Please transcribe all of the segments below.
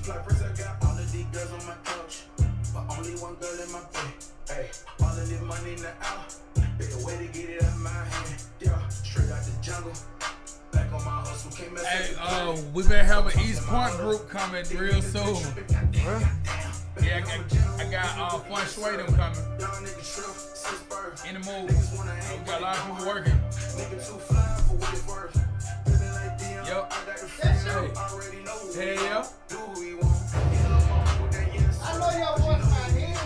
fly first, I got all of these girls on my couch, but only one girl in my bed. Hey, all of this money in the out, better way to get it out of my hand. Yeah, straight out the jungle. Back on my hustle, can't mess Hey, we better have an East Point group coming real soon. Huh? Yeah, I got Fun Sway them coming. In the mood. We got a lot of people working. Yup. Hey. Hell yeah. I know your voice in my head,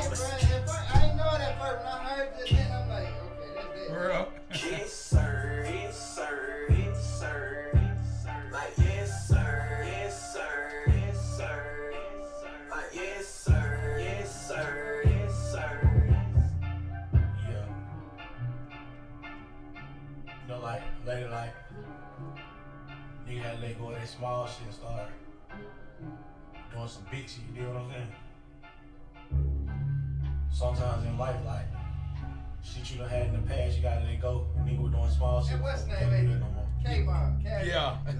bro. I ain't know that first. When I heard this, then I'm like, okay, that's it. Bro. Yes, sir. Yes, sir. Yes, sir. Like, yes, sir. Yes, sir. Yes, sir. Like, yes, sir. Yes, sir. Yes, sir. Yeah. You know, like, later, like, nigga had to let go of that small shit and start doing some big shit, you know what I'm saying? Sometimes in life, like, shit you done had in the past, you gotta let go. Nigga was doing small shit. And what's Can't name, do baby? that no more. K-Bob. Yeah. You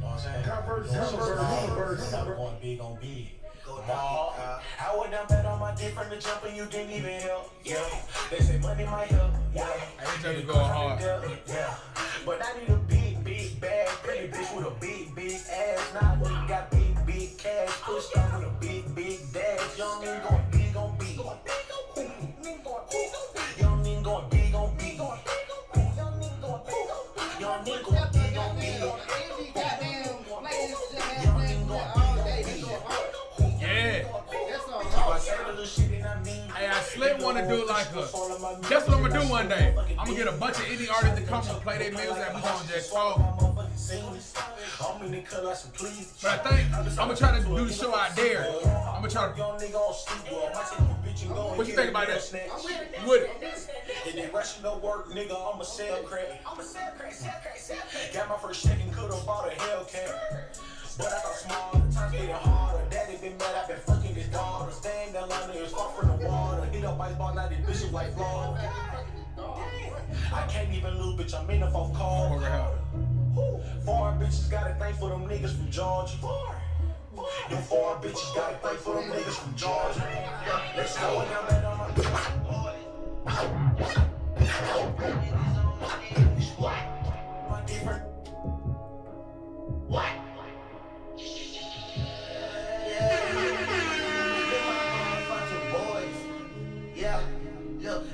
know what I'm saying? Stop going big on big. I went down bad on my dick from the jump and you didn't even help. Yeah. They say money might help. Yeah. I ain't trying to go hard. Yeah. But I need a big, bad, pretty bitch with a big ass. Now nigga got big cash. Pushed on with a big dash. Young nigga going big on big. Young nigga going big on big. Young nigga going big on big. Yeah. That's all. Hey, I slick want to do like a. That's what I'm gonna do one day. I'm gonna get a bunch of indie artists to come and play their music and we gonna just talk. But I think I'm gonna try to do the show out there. I'm gonna try to. What you think about that? With it. And they rushing to work, nigga, I'ma sell crack. Got my first check and could've bought a Hellcat. But I got small, the times getting harder. Daddy been mad, I been fucking his daughter. Staying down line, niggas far from the water. Hit up ice ball, now this bitch is like Florida. I can't even lose, bitch, I'm in the fourth call. Foreign bitches gotta thank for them niggas from Georgia. Them foreign bitches gotta thank for them niggas from Georgia. Let's go and I'm on my different. What?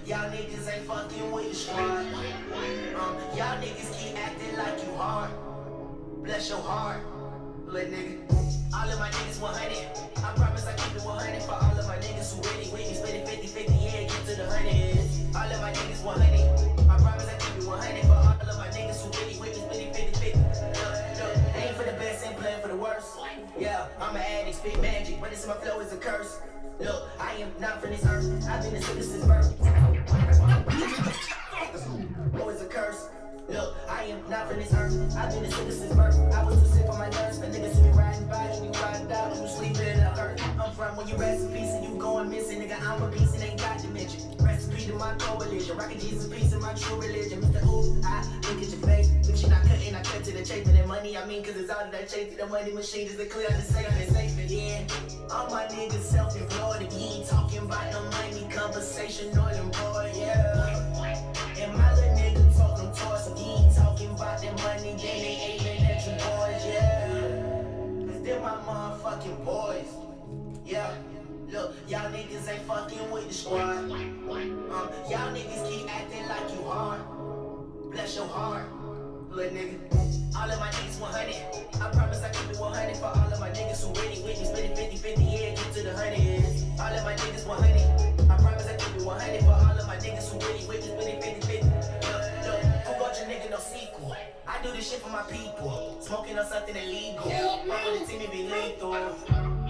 Y'all niggas ain't fucking with the squad. Y'all niggas keep acting like you hard. Bless your heart, little nigga. All of my niggas 100. I promise I keep it 100 for all of my niggas who ready with me. Split it 50-50, yeah, get to the 100. All of my niggas 100. I promise I keep it 100 for all of my niggas who ready with me. Split it 50-50. Aim for the best and plan for the worst. Yeah, I'm an addict, spit magic, but this my flow is a curse. Look, I am not from this earth. I've been a sinner since birth. Oh, it's a curse. Look, I am not from this earth. I've been a sinner since birth. I was too sick for my nerves. A nigga see me riding by, you riding down, you sleeping in the earth. I'm from when you rest in peace and you going missing, nigga. I'm a beast and ain't got dimension. Recipe to my coalition. Rockin' Jesus peace in my true religion. Mr. Ooh, I look at your face. If she not cutting, I cut to the chase. But that money, I mean, cause it's all that I chase. The money machine is the clear to say I'm safe. Yeah, all my niggas self-employed. If you ain't talking about the money, conversation or them boy, yeah. And my little nigga talking toys. If you ain't talking about the money, then they aiming at you boys, yeah. Cause they're my motherfucking boys, yeah. Look, y'all niggas ain't fucking with the squad. Y'all niggas keep acting like you hard. Bless your heart, little nigga. All of my niggas 100. I promise I keep it 100 for all of my niggas who ready with me. Split it 50-50, yeah, get to the 100. All of my niggas 100. I promise I keep it 100 for all of my niggas who ready with me. Split it 50-50. Look, who got your nigga no sequel? I do this shit for my people. Smoking on something illegal. Fuck with the team, it be lethal.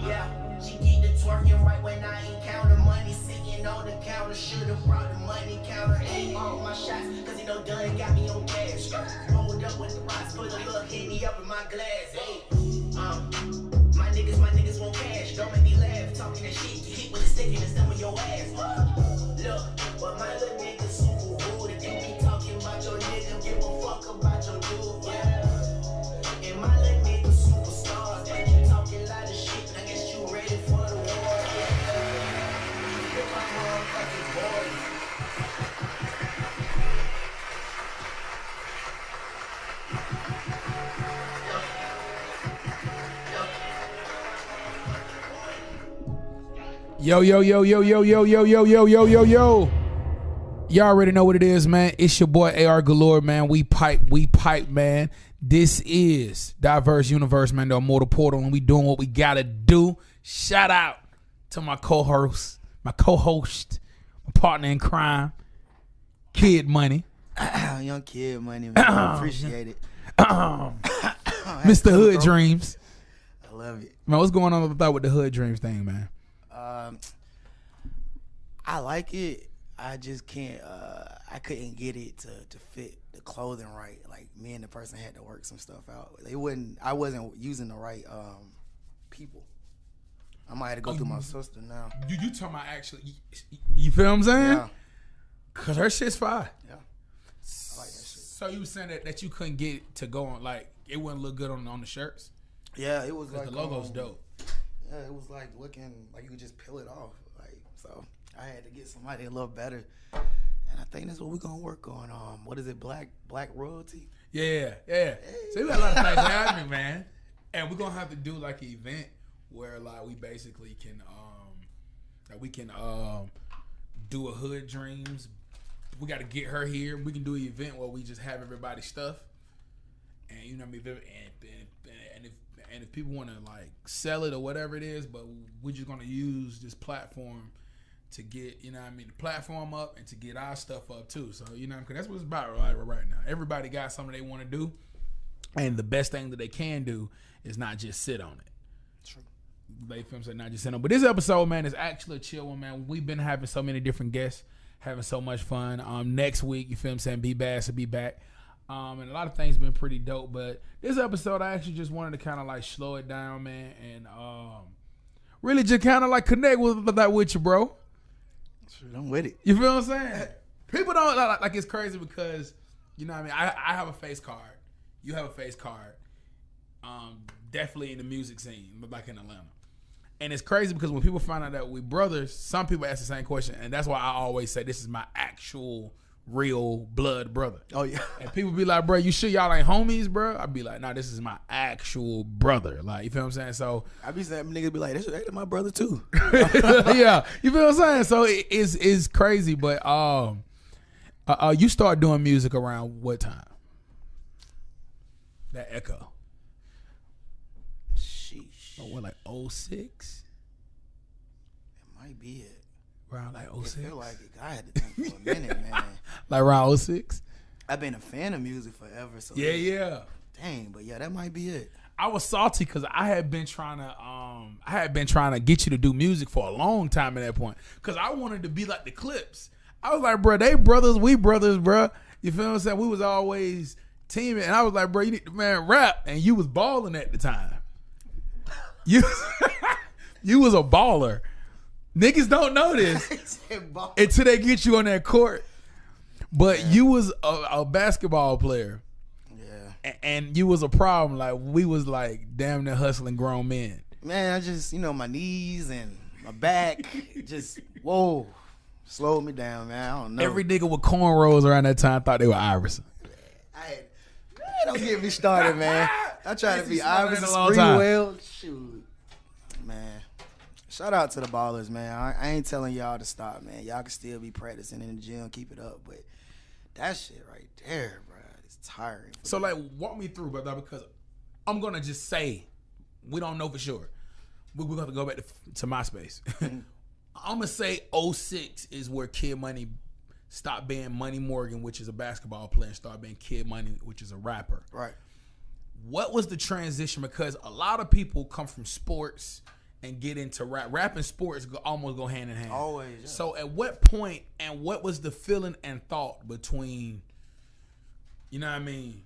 Yeah, she keep the twerking right when I encounter money sitting on the counter. Should've brought the money counter. Aim all my shots, cause you know Dunn got me on cash. Rolled up with the rocks, put a little Henny up in my glass. Hey, my niggas want cash. Don't make me laugh, talking that shit. Get hit with a stick in the stem of your ass. Look, but my little niggas super rude. If you be talking about your nigga, give a fuck about your dude, yeah. And my little niggas superstars. They keep talking a lot of shit. Yo. Y'all already know what it is, man. It's your boy AR Galore, man. We pipe, man. This is Diverse Universe, man. The Immortal Portal, and we doing what we gotta do. Shout out to my co-host, my partner in crime, Kid Money. Young Kid Money, man. Appreciate it. Mr. Hood Dreams. I love it. Man, what's going on with the Hood Dreams thing, man? I like it. I just can't. I couldn't get it to fit the clothing right. Like me and the person had to work some stuff out. I wasn't using the right people. I might have to go through my sister now. You talking about actually? You feel what I'm saying? Yeah. Cause her shit's fire. Yeah. I like that shit. So you were saying that you couldn't get it to go on, like it wouldn't look good on the shirts? Yeah, it was like the logo's dope. Yeah, it was like looking like you could just peel it off. Like, so I had to get somebody a little better. And I think that's what we're gonna work on. What is it, black royalty? Yeah. So we got a lot of things happening, man. And we're gonna have to do like an event where like we basically can do a Hood Dreams. We gotta get her here. We can do an event where we just have everybody's stuff. And you know what I mean? And if people wanna like sell it or whatever it is, but we're just gonna use this platform to get, you know what I mean, the platform up and to get our stuff up too. So, you know, because that's what it's about right now. Everybody got something they want to do. And the best thing that they can do is not just sit on it. True. They film say not just sit on. But this episode, man, is actually a chill one, man. We've been having so many different guests, having so much fun. Next week, you feel I'm saying, B-Bass will be back. And a lot of things been pretty dope. But this episode, I actually just wanted to kind of like slow it down, man. And really just kind of like connect with that with you, bro. Shoot, I'm with it. You feel what I'm saying? People don't like it's crazy because, you know what I mean? I have a face card. You have a face card. Definitely in the music scene, but like in Atlanta. And it's crazy because when people find out that we brothers, some people ask the same question. And that's why I always say this is my actual real blood brother. Oh, yeah. And people be like, bro, you sure y'all ain't homies, bro? I'd be like, nah, this is my actual brother. Like, you feel what I'm saying? So I be saying, niggas be like, that's my brother too. yeah, you feel what I'm saying? So it's crazy, but you start doing music around what time? That echo. Sheesh. Oh, what, like 06? It might be it. Around like 06? I feel like it. I had to think for a minute, man. Like around 06? I've been a fan of music forever. So Yeah. Dang, but yeah, that might be it. I was salty because I had been trying to get you to do music for a long time at that point. Because I wanted to be like the Clips. I was like, bro, they brothers, we brothers, bro. You feel what I'm saying? We was always teaming. And I was like, bro, you need to, man, rap. And you was balling at the time. You was a baller. Niggas don't know this until they get you on that court. But you was a basketball player. Yeah. And you was a problem. Like, we was like damn near hustling grown men. Man, I just, my knees and my back just, whoa, slowed me down, man. I don't know. Every nigga with cornrows around that time thought they were Iverson. Man, don't get me started, man. I try to be Iverson, Sprewell. Shoot. Man. Shout out to the ballers, man. I ain't telling y'all to stop, man. Y'all can still be practicing in the gym, keep it up. But that shit right there, bro, it's tiring. So, like, walk me through, brother, because I'm going to just say, we don't know for sure. We're going to go back to MySpace. I'm going to say 06 is where Kid Money stopped being Money Morgan, which is a basketball player, and started being Kid Money, which is a rapper. Right. What was the transition? Because a lot of people come from sports and get into rap. Rap and sports almost go hand in hand. Always. Yeah. So at what point and what was the feeling and thought between, you know what I mean,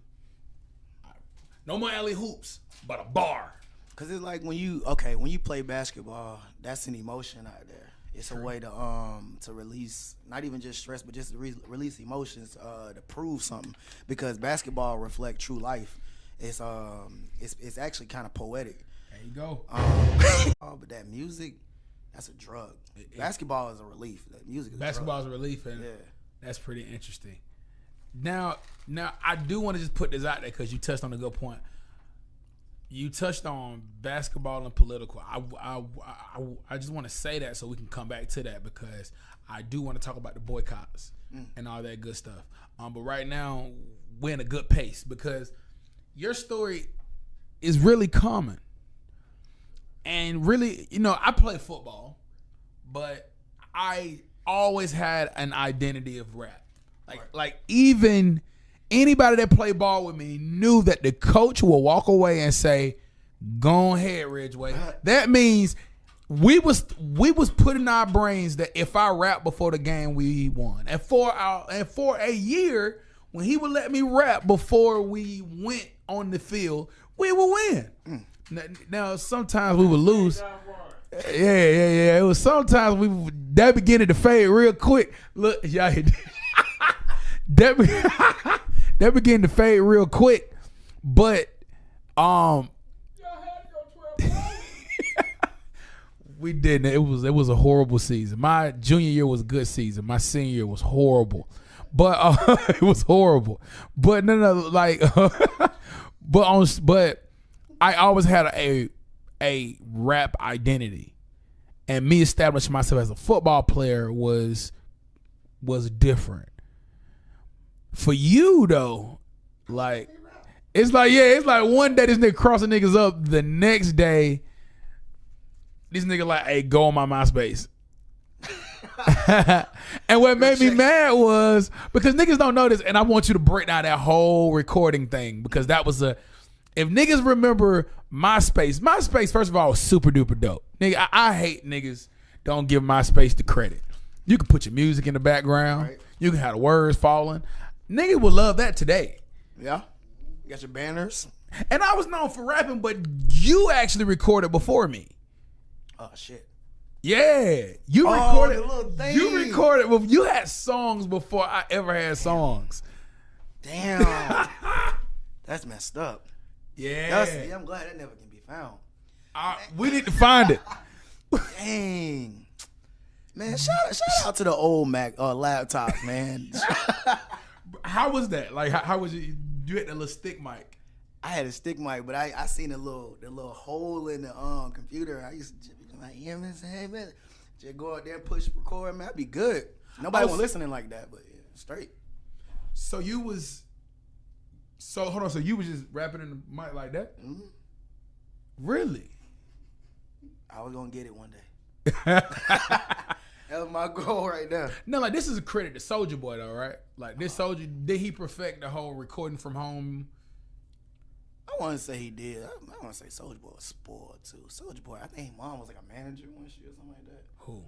no more alley hoops, but a bar? Because it's like when you play basketball, that's an emotion out there. It's a way to release, not even just stress, but just to release emotions, to prove something. Because basketball reflects true life. It's actually kind of poetic. There you go. But that music, that's a drug. Basketball is a relief. That music is basketball is a relief, and yeah, that's pretty interesting. Now I do want to just put this out there because you touched on a good point. You touched on basketball and political. I just want to say that so we can come back to that because I do want to talk about the boycotts and all that good stuff. But right now we're in a good pace because your story is really common. And really, you know, I play football, but I always had an identity of rap. Like even anybody that played ball with me knew that the coach will walk away and say, "Go ahead, Ridgeway." That means we was putting our brains that if I rap before the game, we won. And for a year, when he would let me rap before we went on the field, we would win. Now sometimes we would lose. Yeah. It was sometimes that beginning to fade real quick. Look, y'all. That began to fade real quick, but we didn't. It was a horrible season. My junior year was a good season. My senior year was horrible, but it was horrible. But but I always had a rap identity, and me establishing myself as a football player was different. For you though, like it's like one day this nigga crossing niggas up, the next day this nigga like, "Hey, go on my MySpace." And what made me mad was because niggas don't know this, and I want you to break down that whole recording thing because that was if niggas remember MySpace first of all was super duper dope. Nigga, I hate niggas don't give MySpace the credit. You can put your music in the background. Right. You can have the words falling. Nigga would love that today. Yeah. You got your banners. And I was known for rapping, but you actually recorded before me. Oh, shit. Yeah. You recorded. The little thing. You recorded. Well, you had songs before I ever had songs. Damn. That's messed up. Yeah. I'm glad that never can be found. We need to find it. Dang. Man, shout out to the old Mac laptops, man. How was that? Like, how was it? You had that little stick mic. I had a stick mic, but I seen the little hole in the computer. I used to be like, "Yeah, man, hey man, just go out there and push record, man. That'd be good." Nobody was listening like that, but yeah, straight. So you was. So hold on. So you was just rapping in the mic like that? Mm-hmm. Really? I was gonna get it one day. That was my goal right there. No, like this is a credit to Soulja Boy though, right? Like this Soulja, did he perfect the whole recording from home? I want to say he did. I want to say Soulja Boy was spoiled too. Soulja Boy, I think his mom was like a manager one shit or something like that. Who?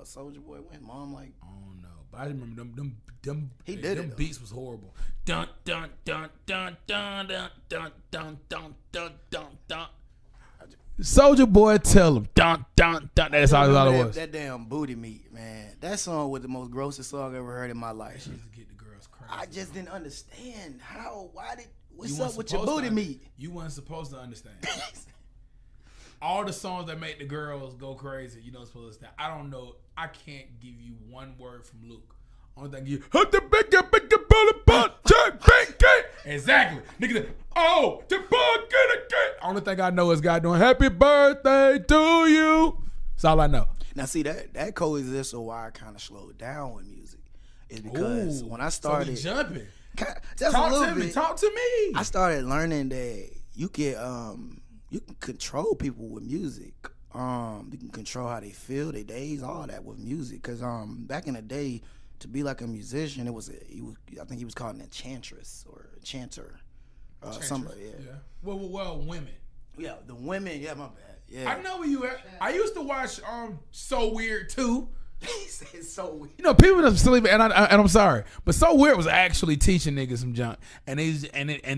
Soulja Boy, when mom like. I don't know, but I remember them. He did them it. Beats was horrible. Dun dun dun dun dun dun dun dun dun dun dun dun. Soulja Boy, tell him, dun dun dun. That's all it was. That damn booty meat, man. That song was the most grossest song I ever heard in my life. She used to get the girls crazy. I just didn't understand what's up with your booty meat? You weren't supposed to understand. All the songs that make the girls go crazy, you don't supposed to understand. I don't know. I can't give you one word from Luke. Only thing you exactly. Nigga, oh, the only thing I know is God doing happy birthday to you. That's all I know. Now see that coexists with why I kind of slowed down with music. Is because when I started jumping. Talk to me. I started learning that you can control people with music. You can control how they feel, their days, all that with music. Cause back in the day, to be like a musician, I think he was called an enchantress or enchanter. Somebody, yeah. Well, women. Yeah, the women. Yeah, my bad. Yeah, I know where you at. I used to watch So Weird too. He said So Weird. You know, people just sleep, and I'm sorry, but So Weird was actually teaching niggas some junk, and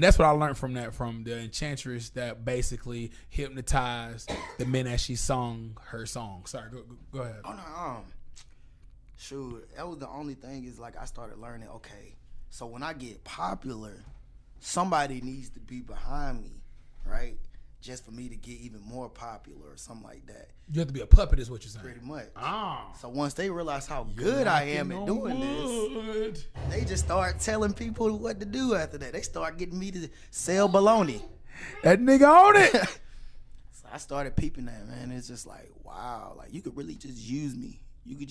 that's what I learned from the enchantress that basically hypnotized the men as she sung her song. Sorry, go ahead. Oh no, shoot, that was the only thing is like I started learning. Okay, so when I get popular, somebody needs to be behind me, right? Just for me to get even more popular or something like that. You have to be a puppet is what you're saying. Pretty much. Ah. So once they realize how good I am at doing this, they just start telling people what to do after that. They start getting me to sell baloney. That nigga on it. So I started peeping that, man. It's just like, wow, like you could really just use me. You could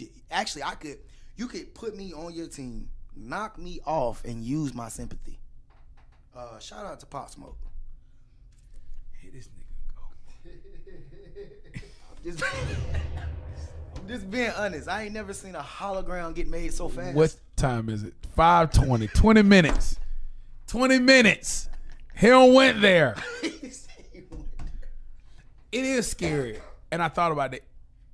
you could put me on your team, knock me off, and use my sympathy. Shout out to Pop Smoke. Hey, this nigga go. I'm just being honest. I ain't never seen a hologram get made so fast. What time is it? 5:20. 20 minutes. 20 minutes. He don't went there. It is scary. And I thought about it.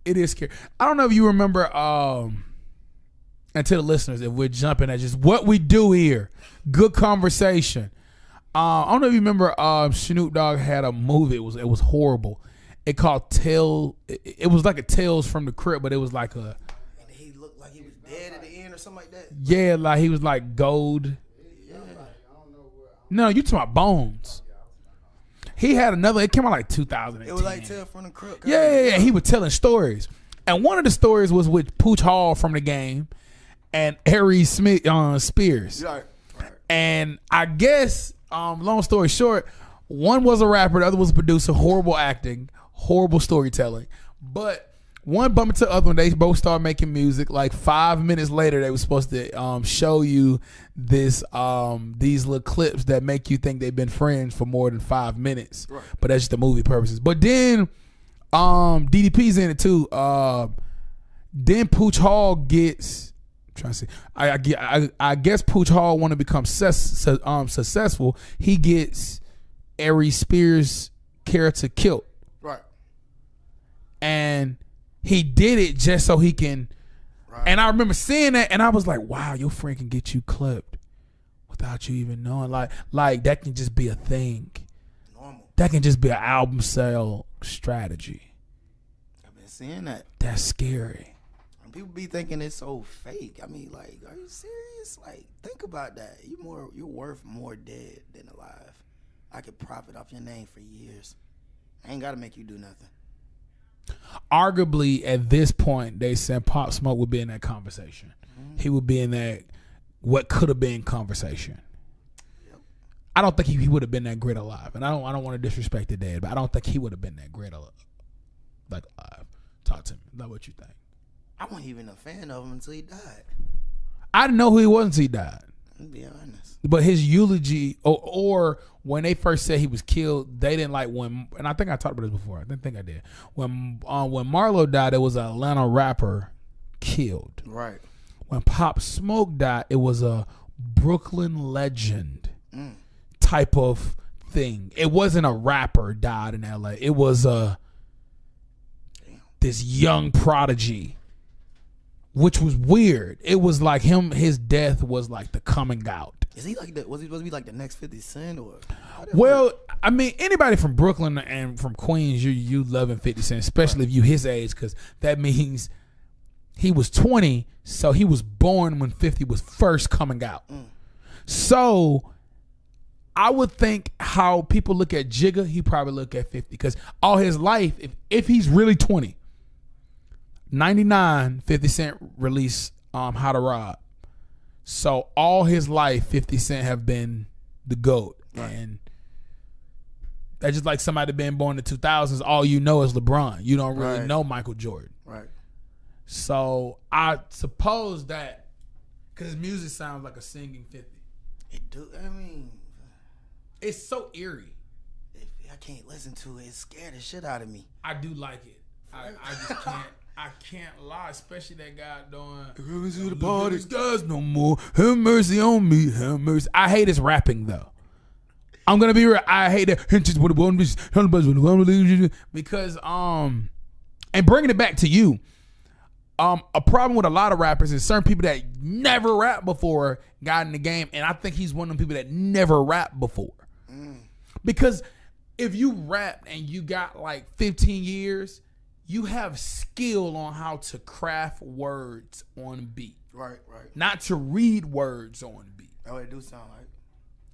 It is scary. I don't know if you remember, and to the listeners, if we're jumping at just what we do here. Good conversation. I don't know if you remember, Snoop Dogg had a movie. It was horrible. It called It was like a Tales from the Crypt, but it was like a. And he looked like he was dead at the end or something like that. Yeah, like he was like gold. Yeah. No, you talking about Bones. He had another. It came out like 2010. It was like Tales from the Crypt. Yeah. He was telling stories, and one of the stories was with Pooch Hall from the game, and Harry Smith Spears. Right. And I guess, long story short, one was a rapper, the other was a producer. Horrible acting, horrible storytelling. But one bumped into the other one. They both started making music. Like 5 minutes later, they were supposed to show you these little clips that make you think they've been friends for more than 5 minutes. Right. But that's just the movie purposes. But then DDP's in it too. Then Pooch Hall gets. Trying to see, I guess Pooch Hall want to become successful. He gets Ari Spears' character killed, right? And he did it just so he can. Right. And I remember seeing that, and I was like, "Wow, your friend can get you clipped without you even knowing." Like that can just be a thing. Normal. That can just be an album sale strategy. I've been seeing that. That's scary. People be thinking it's so fake. I mean, like, are you serious? Like, think about that. You're worth more dead than alive. I could profit off your name for years. I ain't gotta make you do nothing. Arguably, at this point, they said Pop Smoke would be in that conversation. Mm-hmm. He would be in that what could have been conversation. Yep. I don't think he would have been that great alive, and I don't want to disrespect the dead, but I don't think he would have been that great alive. Talk to me. Not what you think. I wasn't even a fan of him until he died. I didn't know who he was until he died. To be honest. But his eulogy, or when they first said he was killed, they didn't like when, and I think I talked about this before. I didn't think I did. When Marlo died, there was an Atlanta rapper killed. Right. When Pop Smoke died, it was a Brooklyn legend type of thing. It wasn't a rapper died in LA. It was this young prodigy. Which was weird. It was like his death was like the coming out. Is he like was he supposed to be like the next 50 Cent or? Well, I mean, anybody from Brooklyn and from Queens, you loving 50 Cent, especially if you his age, because that means he was 20, so he was born when 50 was first coming out. So I would think how people look at Jigga, he probably look at 50, because all his life, if he's really 20. 99, 50 Cent released How to Rob. So all his life, 50 Cent have been the GOAT. Right. And that's just like somebody being born in the 2000s, all you know is LeBron. You don't really know Michael Jordan. Right. So I suppose that, because his music sounds like a singing 50. It do. I mean, it's so eerie. If I can't listen to it, it scared the shit out of me. I do like it. I just can't. I can't lie, especially that guy doing to the party. These guys no more. Have mercy on me. Have mercy. I hate his rapping though. I'm gonna be real. I hate that because and bringing it back to you. A problem with a lot of rappers is certain people that never rapped before got in the game, and I think he's one of them people that never rapped before. Because if you rap and you got like 15 years. You have skill on how to craft words on beat. Right. Not to read words on beat. Oh, it do sound like.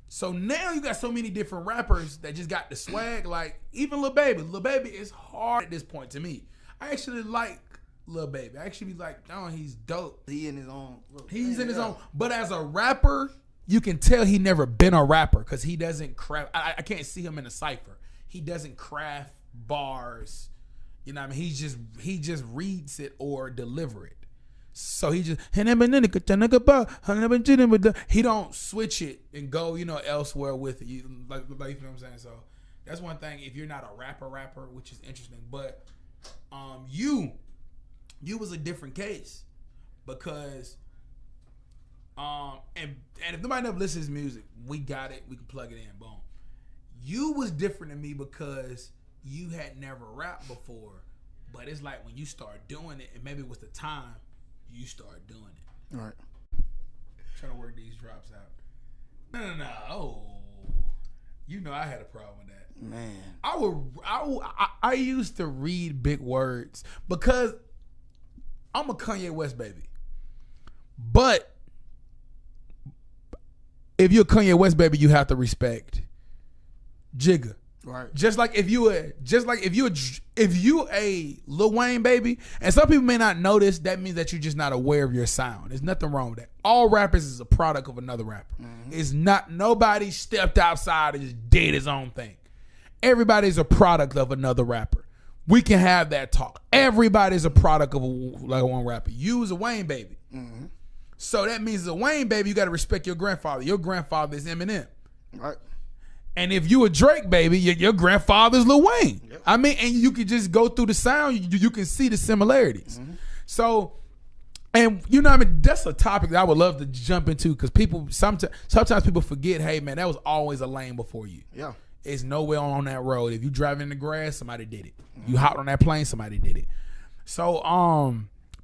So now you got so many different rappers that just got the swag. Like, even Lil Baby. Lil Baby is hard at this point to me. I actually like Lil Baby. I actually be like, oh, he's dope. He in his own. He's in his own. But as a rapper, you can tell he never been a rapper because he doesn't craft. I can't see him in a cipher. He doesn't craft bars. You know what I mean? He just reads it or deliver it. So he just he don't switch it and go, you know, elsewhere with it. You know what I'm saying? So that's one thing. If you're not a rapper, which is interesting, but you was a different case because and if nobody never listens to music, we got it. We can plug it in. Boom. You was different than me because you had never rapped before, but it's like when you start doing it, and maybe it was the time you start doing it. Right. Trying to work these drops out. No. Oh, you know I had a problem with that. Man. I used to read big words because I'm a Kanye West baby. But if you're a Kanye West baby, you have to respect Jigga. Right. Just like if you a Lil Wayne baby, and some people may not notice, that means that you're just not aware of your sound. There's nothing wrong with that. All rappers is a product of another rapper. Mm-hmm. It's not, nobody stepped outside and just did his own thing. Everybody's a product of another rapper. We can have that talk. Everybody's a product of one rapper. You was a Wayne baby. Mm-hmm. So that means as a Wayne baby, you got to respect your grandfather. Your grandfather is Eminem. Right. And if you a Drake baby, your grandfather's Lil Wayne. Yep. I mean, and you can just go through the sound, you can see the similarities. Mm-hmm. So, and you know what I mean, that's a topic that I would love to jump into because people sometimes people forget, hey man, that was always a lane before you. Yeah. It's nowhere on that road. If you driving in the grass, somebody did it. Mm-hmm. You hopped on that plane, somebody did it. So,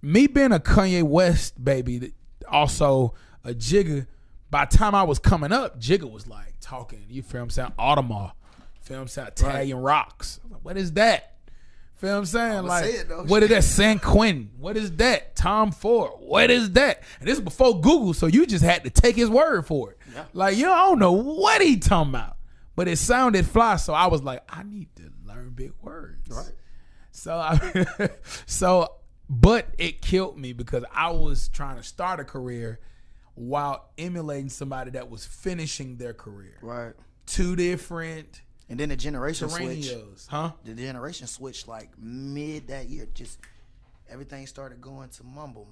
me being a Kanye West baby, also a Jigga, by the time I was coming up, Jigga was like talking, you feel what I'm saying? Audemars, feel what I'm saying? Italian rocks. Like, what is that? Feel what I'm saying? Like, what is that? San Quentin. What is that? Tom Ford. What is that? And this is before Google, so you just had to take his word for it. Yeah. Like, you know, I don't know what he talking about, but it sounded fly, so I was like, I need to learn big words. Right. But it killed me because I was trying to start a career while emulating somebody that was finishing their career. Right. Two different. And then the generation switch. Huh? The generation switched like mid that year. Just everything started going to mumble.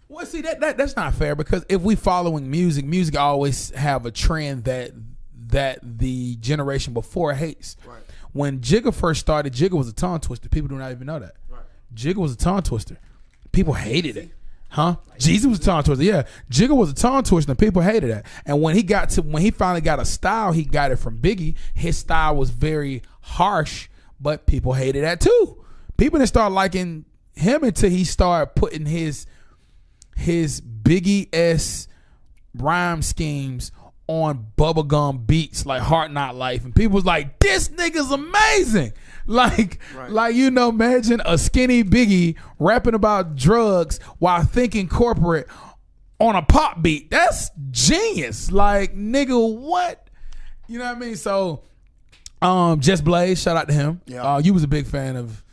Well, see, that's not fair because if we following music always have a trend that the generation before hates. Right. When Jigga first started, Jigga was a tongue twister. People do not even know that. Right. Jigga was a tongue twister. People hated it. Huh? Jesus was a tongue twister. Yeah. Jigga was a tongue twister and people hated that. And when he finally got a style, he got it from Biggie. His style was very harsh, but people hated that too. People didn't start liking him until he started putting his Biggie-esque rhyme schemes on bubblegum beats like Heart Not Life, and people was like, this nigga's amazing. Like you know, imagine a skinny Biggie rapping about drugs while thinking corporate on a pop beat. That's genius. Like, nigga, what? You know what I mean? So Just Blaze, shout out to him. Yeah. You was a big fan of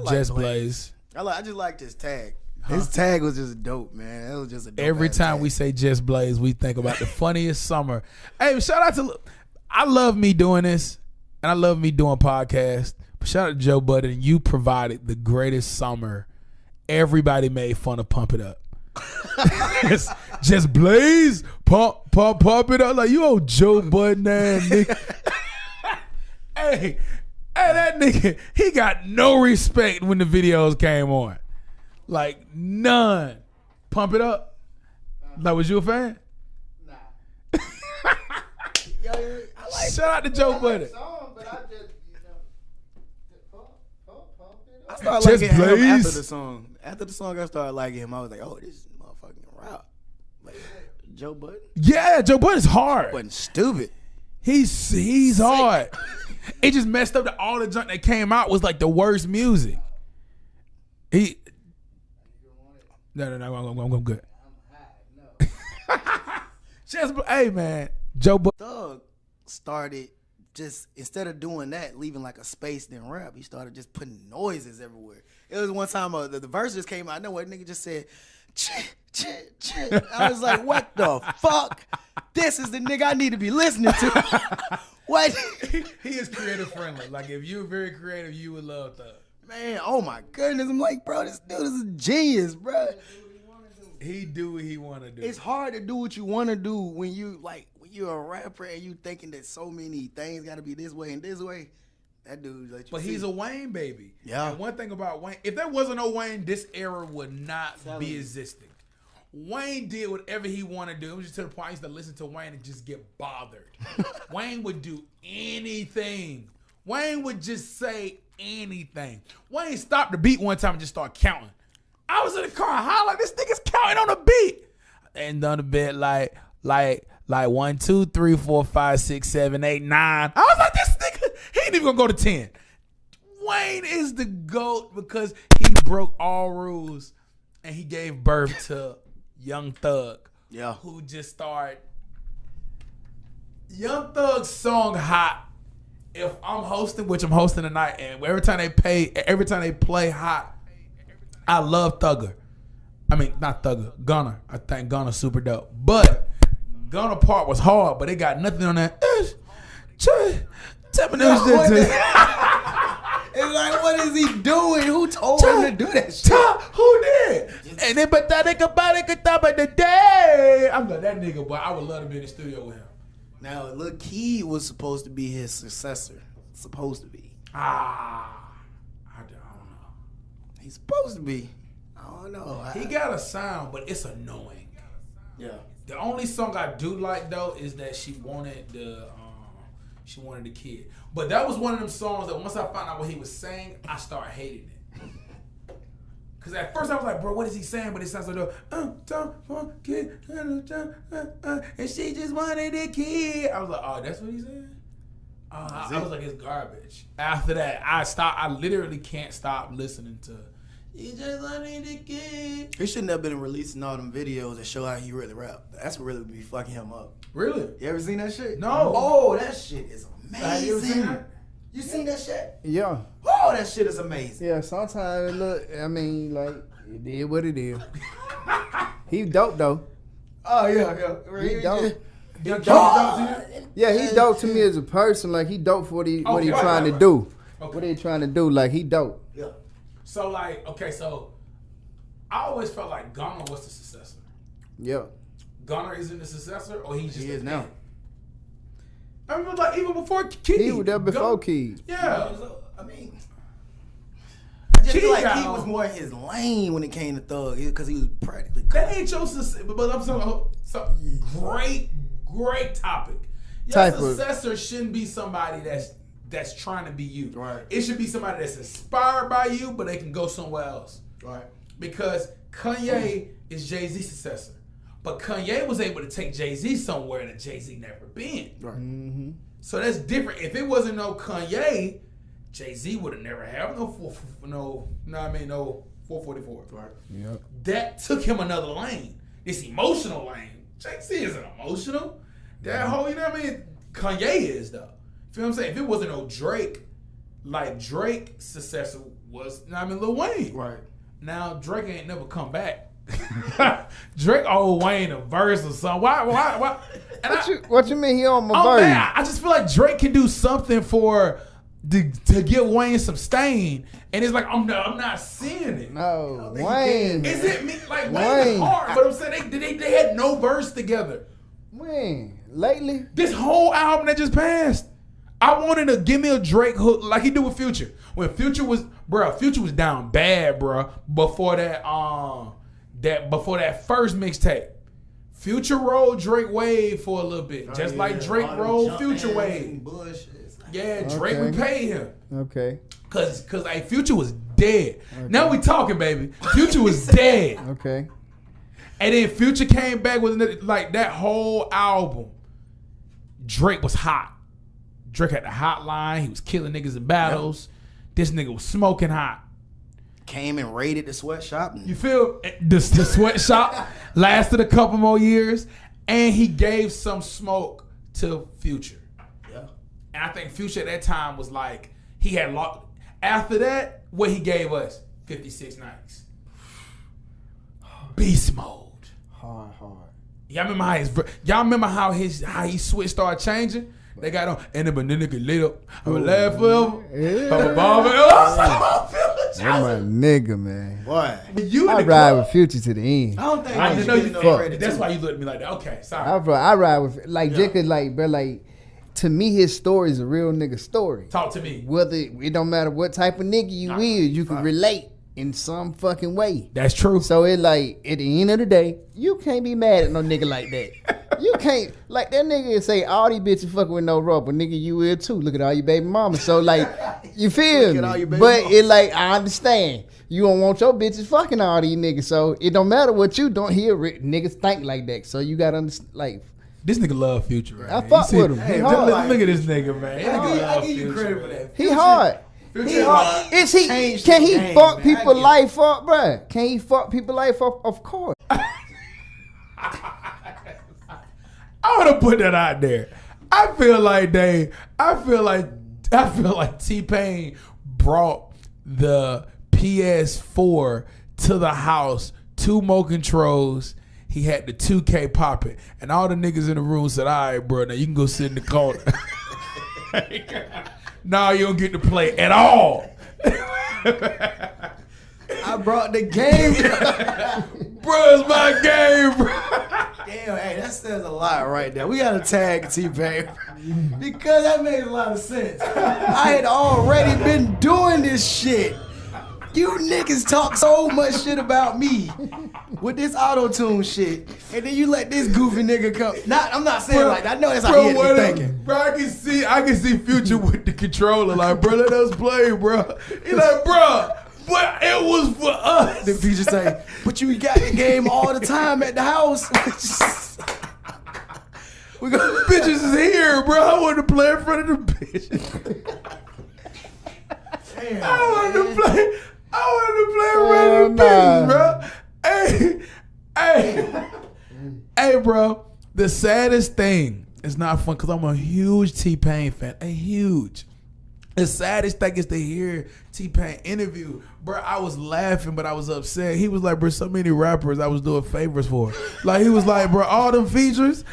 Just Blaze. I just liked his tag. His tag was just dope, man. It was just a dope. Every time we say Just Blaze, we think about the funniest summer. Hey, shout out to, I love me doing this, and I love me doing podcasts. But shout out to Joe Budden. You provided the greatest summer. Everybody made fun of Pump It Up. Just Blaze, pump it up. Like, you old Joe Budden ass nigga. Hey, that nigga, he got no respect when the videos came on. Like, none. Pump It Up. Like, was you a fan? Nah. Shout out to Joe Budden. I started liking him after the song. After the song, I started liking him. I was like, oh, this is motherfucking rap. Like, Joe Budden? Yeah, Joe Budden's hard. Budden's stupid. He's hard. It just messed up that all the junk that came out was like the worst music. No, I'm good. Hey, man. Joe Budden. Thug started just, instead of doing that, leaving like a space, then rap, he started just putting noises everywhere. It was one time the verse just came out. I know what nigga just said, I was like, what the fuck? This is the nigga I need to be listening to. What? He is creative friendly. Like, if you're very creative, you would love Thug. Man, oh my goodness. I'm like, bro, this dude is a genius, bro. He do what he want to do. It's hard to do what you want to do when you're a rapper and you thinking that so many things got to be this way and this way. That dude, like, but he's a Wayne baby. Yeah. And one thing about Wayne, if there wasn't no Wayne, this era would not be existing. Wayne did whatever he wanted to do. It was just to the point I used to listen to Wayne and just get bothered. Wayne would do anything. Wayne would just say anything. Wayne stopped the beat one time and just started counting. I was in the car, hollering, this nigga's counting on the beat. And on the bit like 1, 2, 3, 4, 5, 6, 7, 8, 9. I was like, this nigga, he ain't even gonna go to 10. Wayne is the GOAT because he broke all rules and he gave birth to Young Thug. Yeah. Who just started. Young Thug's song Hot. If I'm hosting, which I'm hosting tonight, and every time they play Hot, I love Thugger. I mean, not Thugger, Gunner. I think Gunner's super dope. But Gunner part was hard, but it got nothing on that. It's like, what is he doing? Who told him to do that shit? Who did? And then, but that nigga body could top of the day. I'm like, that nigga, boy, I would love to be in the studio with him. Now, Lil Key was supposed to be his successor. Supposed to be. I don't know. He's supposed to be. I don't know. He got a sound, but it's annoying. Yeah. The only song I do like though is that she wanted the kid. But that was one of them songs that once I found out what he was saying, I started hating it. Cause at first I was like, bro, what is he saying? But it sounds like and she just wanted a kid. I was like, oh, that's what he's saying? I was like, it's garbage. After that, I literally can't stop listening to "You Just Wanted a Kid." He shouldn't have been releasing all them videos that show how he really rap. That's what really be fucking him up. Really? You ever seen that shit? No. Oh, that shit is amazing. Have you ever seen that? You seen that shit? Yeah. Oh, that shit is amazing. Yeah, sometimes it look, I mean, like, it is what it is. He dope, though. Oh, yeah. He dope. Oh, Yeah, he dope to me as a person. Like, he dope for what he trying to do. Okay. What he trying to do, like, he dope. Yeah. So, like, okay, so I always felt like Gunner was the successor. Yeah. Gunner isn't the successor, or he's just He is now. I remember, like, even before Key. He was there before Key. Yeah. I mean, I just Key feel like got he was on. more in his lane when it came to Thug because he was practically That ain't your successor, but I'm saying, great topic. Your Type of- successor shouldn't be somebody that's trying to be you. Right. It should be somebody that's inspired by you, but they can go somewhere else. Right. Because Kanye is Jay-Z's successor. But Kanye was able to take Jay-Z somewhere that Jay-Z never been. Right. Mm-hmm. So that's different. If it wasn't no Kanye, Jay-Z would have never had no 444. Right. Yep. That took him another lane. This emotional lane. Jay-Z isn't emotional. That whole, you know what I mean? Kanye is though. Feel what I'm saying? If it wasn't no Drake, like Drake's successor was, Lil Wayne. Right. Now Drake ain't never come back. Drake owe Wayne a verse or something. Why? And What you mean he on my verse? man, I just feel like Drake can do something to give Wayne some stain, and it's like I'm not seeing it. No, Wayne. Is it me? Like Wayne Wayne. is hard, but I'm saying they had no verse together. Wayne. Lately? This whole album that just passed, I wanted to give me a Drake hook like he did with Future. When Future was down bad, bro. Before that first mixtape, Future rolled Drake wave for a little bit, just like Drake rolled Future wave. Yeah, Drake would pay him. Okay. Cause Future was dead. Okay. Now we talking, baby. Future was dead. Okay. And then Future came back with another, like that whole album. Drake was hot. Drake had the hotline. He was killing niggas in battles. Yep. This nigga was smoking hot. Came and raided the sweatshop. You feel the sweatshop lasted a couple more years, and he gave some smoke to Future. Yeah. And I think Future at that time was like, he had locked. After that, what he gave us, 56 nights. beast mode. Hard. Y'all remember how he switch started changing? They got on and then nigga lit up. I'm a laugh forever. I'm a bomber. That's my nigga, man. Boy. I ride with Future to the end. I don't think I didn't know you fuck. credit. That's why you looked at me like that. Okay, sorry. I ride with just cause like, bro, like to me his story is a real nigga story. Talk to me. Whether it don't matter what type of nigga you is, you can relate in some fucking way. That's true. So it like at the end of the day, you can't be mad at no nigga like that. You can't like that nigga say all these bitches fucking with no rubber, nigga. You will too. Look at all your baby mamas. So like, you feel Look at all me? your baby But mamas. it like I understand. You don't want your bitches fucking all these niggas. So it don't matter what you don't hear. Niggas think like that. So you gotta understand. Like This nigga love Future, right? I fuck with him. Hey, He look hard. Look at this nigga, man. This nigga I love give you Future, credit for man. that. He hard. He hard. Is he? Can he fuck people life up, bruh? Can he fuck people life up? Of course. I want to put that out there. I feel like T-Pain brought the PS4 to the house, 2 more controls. He had the 2K popping, and all the niggas in the room said, "All right, bro, now you can go sit in the corner." Nah, you don't get to play at all. I brought the game. Bro, it's my game, bro. Damn, hey, that says a lot right there. We gotta tag T-Pain because that made a lot of sense. I had already been doing this shit. You niggas talk so much shit about me with this auto-tune shit, and then you let this goofy nigga come. I'm not saying Bro, like that. I know that's how he had me thinking. Bro, I can see Future with the controller, like, bro, let us play, bro. He like, bro, but it was for us. The Future say, but you got the game all the time at the house. We got bitches is here, bro. I wanted to play in front of the bitches. Damn, I wanted to play in front of the bitches, bro. Hey, bro. The saddest thing is not fun because I'm a huge T-Pain fan. The saddest thing is to hear T-Pain interview. Bro, I was laughing, but I was upset. He was like, bro, so many rappers I was doing favors for. Like, he was like, bro, all them features,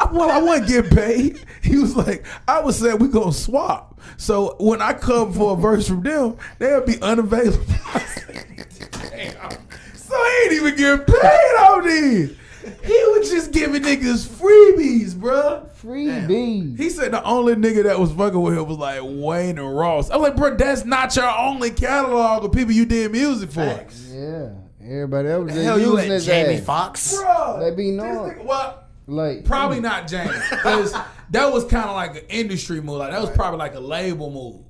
I wasn't getting paid. He was like, I was saying we gonna swap. So when I come for a verse from them, they'll be unavailable. I said, damn. So he ain't even getting paid on these. He was just giving niggas freebies, bro. Freebies. He said the only nigga that was fucking with him was like Wayne and Ross. I was like, bro, that's not your only catalog of people you did music for. Yeah. Everybody else The hell you using let his Jamie ass. Foxx? Bro, They be this knowing. nigga- well, Like probably not James, because that was kind of like an industry move. Like that was probably like a label move.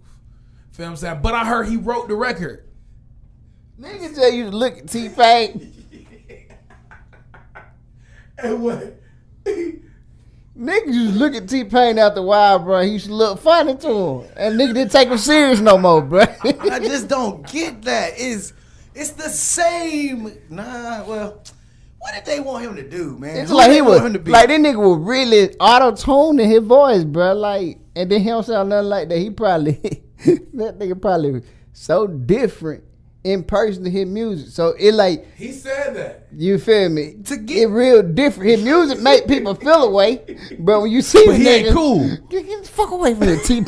Feel what I'm saying? But I heard he wrote the record. niggas tell you to look at T-Pain. And what? Niggas just look at T-Pain after a while, bro. He used to look funny to him. And nigga didn't take him serious no more, bro. I just don't get that. It's the same. Nah, well, what did they want him to do, man? It's Who like they he want was him to be? like that nigga was really auto-tuning his voice, bro. Like, and then he don't sound nothing like that. He probably that nigga probably so different in person to his music. So it like He said that. you feel me? To get- it real different. His music make people feel away, but when you see But the he nigga, ain't cool. Get the fuck away from the T-Pain.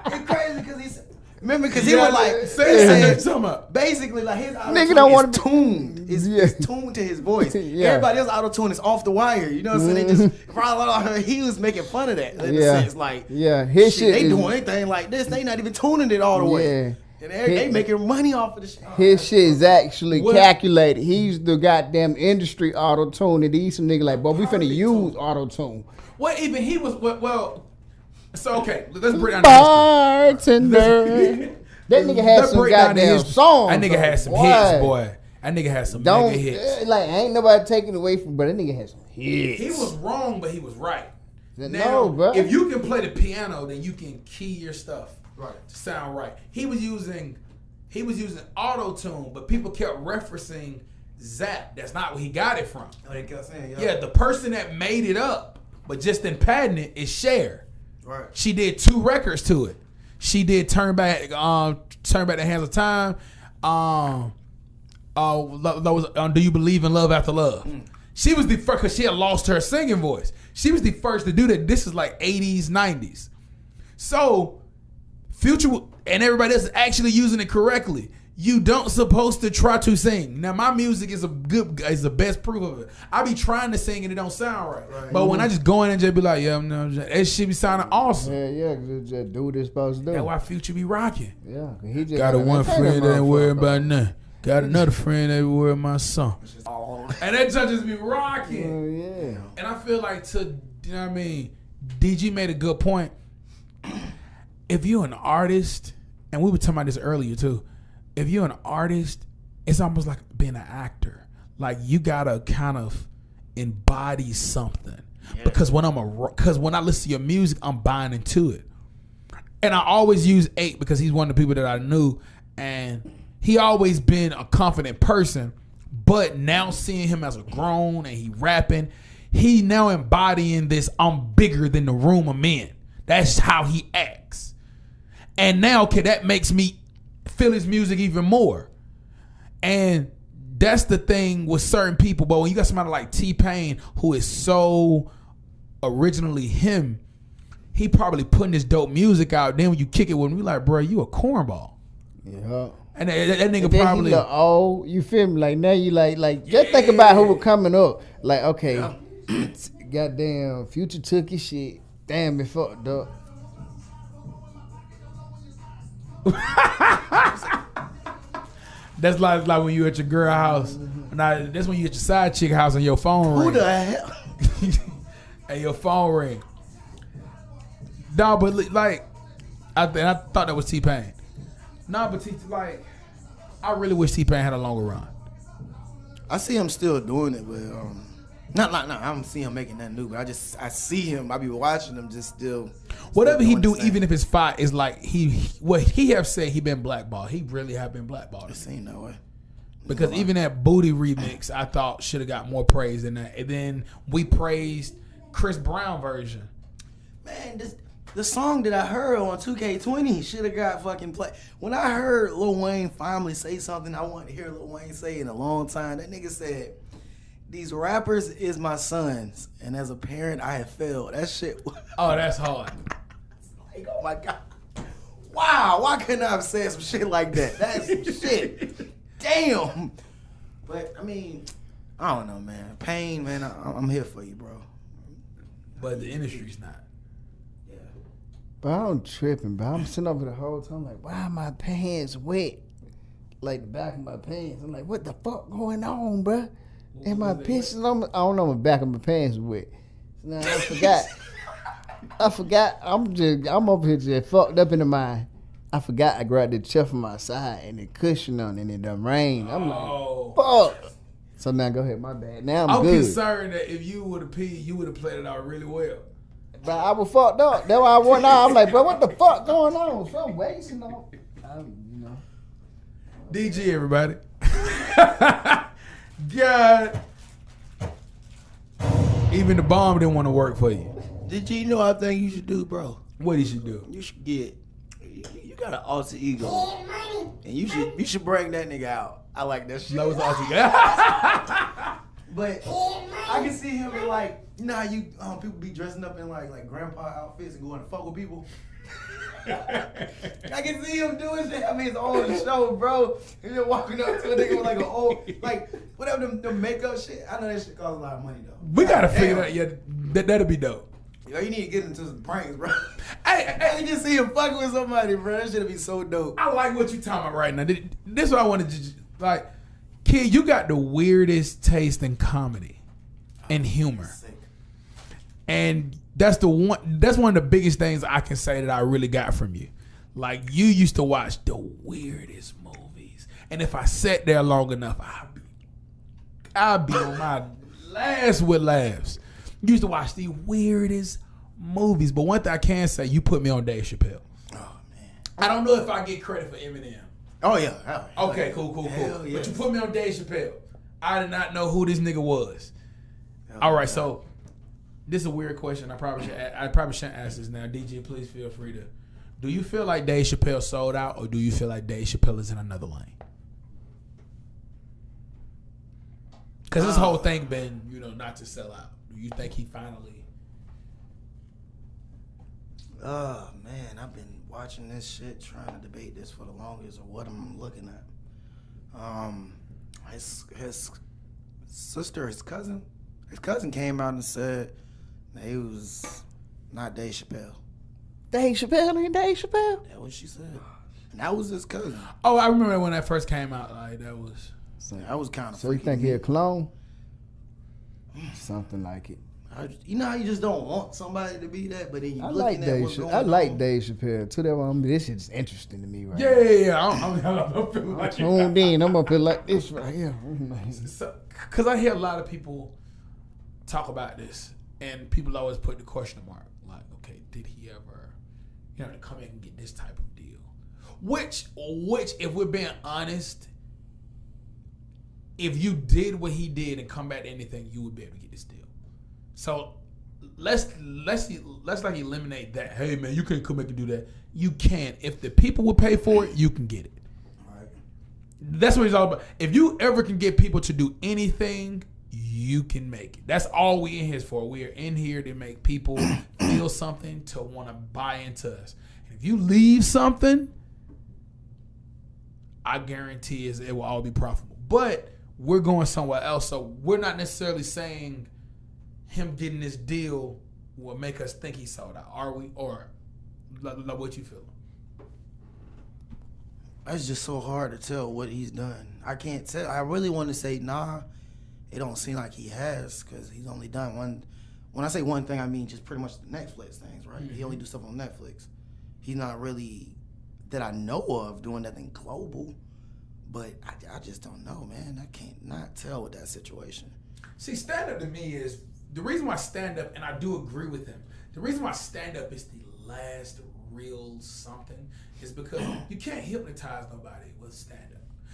It's crazy because he's. Remember, because he was like say saying, something about. basically like his auto Nigga tune don't is wanna be- tuned. It's Yeah. tuned to his voice. Yeah. Everybody else auto tune is off the wire. You know what I'm saying? They just probably he was making fun of that in a Yeah. sense. Like Yeah, his shit they is- doing anything like this. They not even tuning it all the way. Yeah. And they making money off of the shit. His shit is actually What? calculated. He used the goddamn industry auto tune, and these some nigga like, boy, we finna use auto tune. What even he was? Well. So okay, let's break down the history. Bartender. That nigga had Let's some break down the goddamn history. songs. That nigga though. had some Boy. hits, boy. That nigga had some Don't mega hits. like ain't nobody taking away from, but that nigga had some hits. He was wrong, but he was right. No, bro. If you can play the piano, then you can key your stuff Right. to sound right. He was using auto tune, but people kept referencing Zap. That's not where he got it from. Oh, they kept saying, Yeah, the person that made it up, but just in patent it, is Cher. Right. She did 2 records to it. She did Turn Back the Hands of Time. Do You Believe in Love After Love? She was the first, because she had lost her singing voice. She was the first to do that. This is like 80s, 90s. So Future and everybody else is actually using it correctly. You don't supposed to try to sing. Now my music is the best proof of it. I be trying to sing and it don't sound right. But when I just go in and just be like, yeah, no, that shit be sounding awesome. Yeah, just do what it's supposed to do. That's why Future be rocking. Yeah, he just got a one friend that ain't worried about nothing. Got another friend that worried about my son. And that just be rocking. Yeah. And I feel like you know what I mean? DG made a good point. If you're an artist, and we were talking about this earlier too, if you're an artist, it's almost like being an actor. Like you gotta kind of embody something. Yeah. Because when I listen to your music, I'm buying into it. And I always use 8 because he's one of the people that I knew, and he always been a confident person. But now seeing him as a grown and he rapping, he now embodying this I'm bigger than the room I'm in. That's how he acts. And now that makes me feel his music even more. And that's the thing with certain people. But when you got somebody like T-Pain who is so originally him, he probably putting this dope music out. Then when you kick it with him, we like, bro, you a cornball. Yeah. And that nigga and then probably. He look old, you feel me? Like now you like just think about who was coming up. Like, okay, goddamn, Future took his shit. Damn, it fucked up. That's like when you at your girl house. Now that's when you at your side chick house and your phone ring. Who the hell? And your phone ring. No, but like, I thought that was T-Pain. No, but I really wish T-Pain had a longer run. I see him still doing it, but I don't see him making that new. But I see him. I be watching him just still. Whatever he do, even if it's fight, is like what he have said he been blackballed. He really have been blackballed. It ain't no way. Because even that Booty remix, I thought should have got more praise than that. And then we praised Chris Brown version. Man, the song that I heard on 2K20 should have got fucking play. When I heard Lil Wayne finally say something I wanted to hear Lil Wayne say in a long time, that nigga said, "These rappers is my sons, and as a parent, I have failed." That shit. Oh, that's hard. Like, oh my God. Wow, why couldn't I have said some shit like that? That's some shit. Damn. But, I mean, I don't know, man. Pain, man, I'm here for you, bro. But the industry's not. Yeah. But I'm tripping, bro. I'm sitting over the whole time like, why are my pants wet? Like the back of my pants. I'm like, what the fuck going on, bro? And my pants, I don't know, my back of my pants wet. So now I forgot. I'm over here just fucked up in the mind. I forgot I grabbed the chair from my side and the cushion on and it done rained. I'm like, fuck. So now go ahead, my bad. Now I'm good. Concerned that if you would have peed, you would have played it out really well. But I was fucked up. That's why I went out. I'm like, bro, what the fuck going on? So I'm wasting on. DG, everybody. God. Even the bomb didn't want to work for you. Did you know I think you should do, bro? What did you do? You should you got an alter ego. And you should bring that nigga out. I like that shit. That was alter ego. But I can see him in like, you know how you people be dressing up in like grandpa outfits and going to fuck with people? I can see him doing shit. I mean, it's on the show, bro. He's just walking up to a nigga with like an old, like, whatever the makeup shit. I know that shit costs a lot of money, though. We gotta figure that. Yeah, that'll be dope. Yo, you need to get into some pranks, bro. Hey, you just see him fucking with somebody, bro. That shit'll be so dope. I like what you talking about right now. This is what I wanted to, like, kid, you got the weirdest taste in comedy and humor. And that's one of the biggest things I can say that I really got from you. Like, you used to watch the weirdest movies. And if I sat there long enough, I'd be on my last with laughs. You used to watch the weirdest movies. But one thing I can say, you put me on Dave Chappelle. Oh, man. I don't know if I get credit for Eminem. Oh, yeah. Okay, cool. Hell But yes. you put me on Dave Chappelle. I did not know who this nigga was. All right, so this is a weird question. I probably shouldn't ask this now. DJ, please feel free to. Do you feel like Dave Chappelle sold out, or do you feel like Dave Chappelle is in another lane? Because this whole thing been, not to sell out. Do you think he finally? Oh man, I've been watching this shit, trying to debate this for the longest, or what I'm looking at. His cousin came out and said that he was not Dave Chappelle. Dave Chappelle ain't Dave Chappelle. That's what she said. And that was his cousin. Oh, I remember when that first came out. Like that was kind of. So you think he a clone? Something like it. You know how you just don't want somebody to be that, but then you I looking like at Dave. what's going I like on. Dave Chappelle too. That one, this shit's interesting to me right now. Yeah. I'm feeling like Tuned in. I'm up here like this right here. Because I hear a lot of people talk about this, and people always put the question mark, like, okay, did he ever, come in and get this type of deal? Which, if we're being honest, if you did what he did and come back to anything, you would be able to get this deal. So let's like eliminate that. Hey man, you can't come back and do that. You can. If the people would pay for it, you can get it. Right. That's what it's all about. If you ever can get people to do anything, you can make it. That's all we in here for. We are in here to make people feel something, to want to buy into us. And if you leave something, I guarantee it will all be profitable. But we're going somewhere else, so we're not necessarily saying him getting this deal will make us think he sold out. Are we? Or what you feeling? It's just so hard to tell what he's done. I can't tell. I really want to say nah. It don't seem like he has, because he's only done one. When I say one thing, I mean just pretty much the Netflix things, right? Mm-hmm. He only do stuff on Netflix. He's not really, that I know of, doing nothing global. But I just don't know, man. I can't not tell with that situation. See, stand-up to me is, the reason why stand-up, and I do agree with him, the reason why stand-up is the last real something is because you can't hypnotize nobody with stand-up.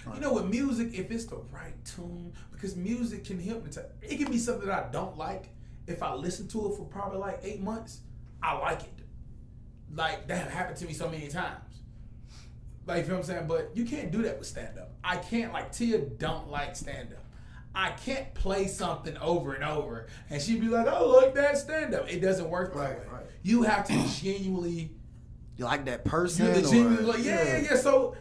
Right. With music, if it's the right tune, because music can hypnotize. It can be something that I don't like. If I listen to it for probably like 8 months, I like it. Like, that happened to me so many times. Like, you feel what I'm saying? But you can't do that with stand-up. I can't, like, Tia don't like stand-up. I can't play something over and over and she'd be like, "Oh, like that stand-up." It doesn't work that way. Right. You have to genuinely, you like that person. You're genuinely like, yeah. So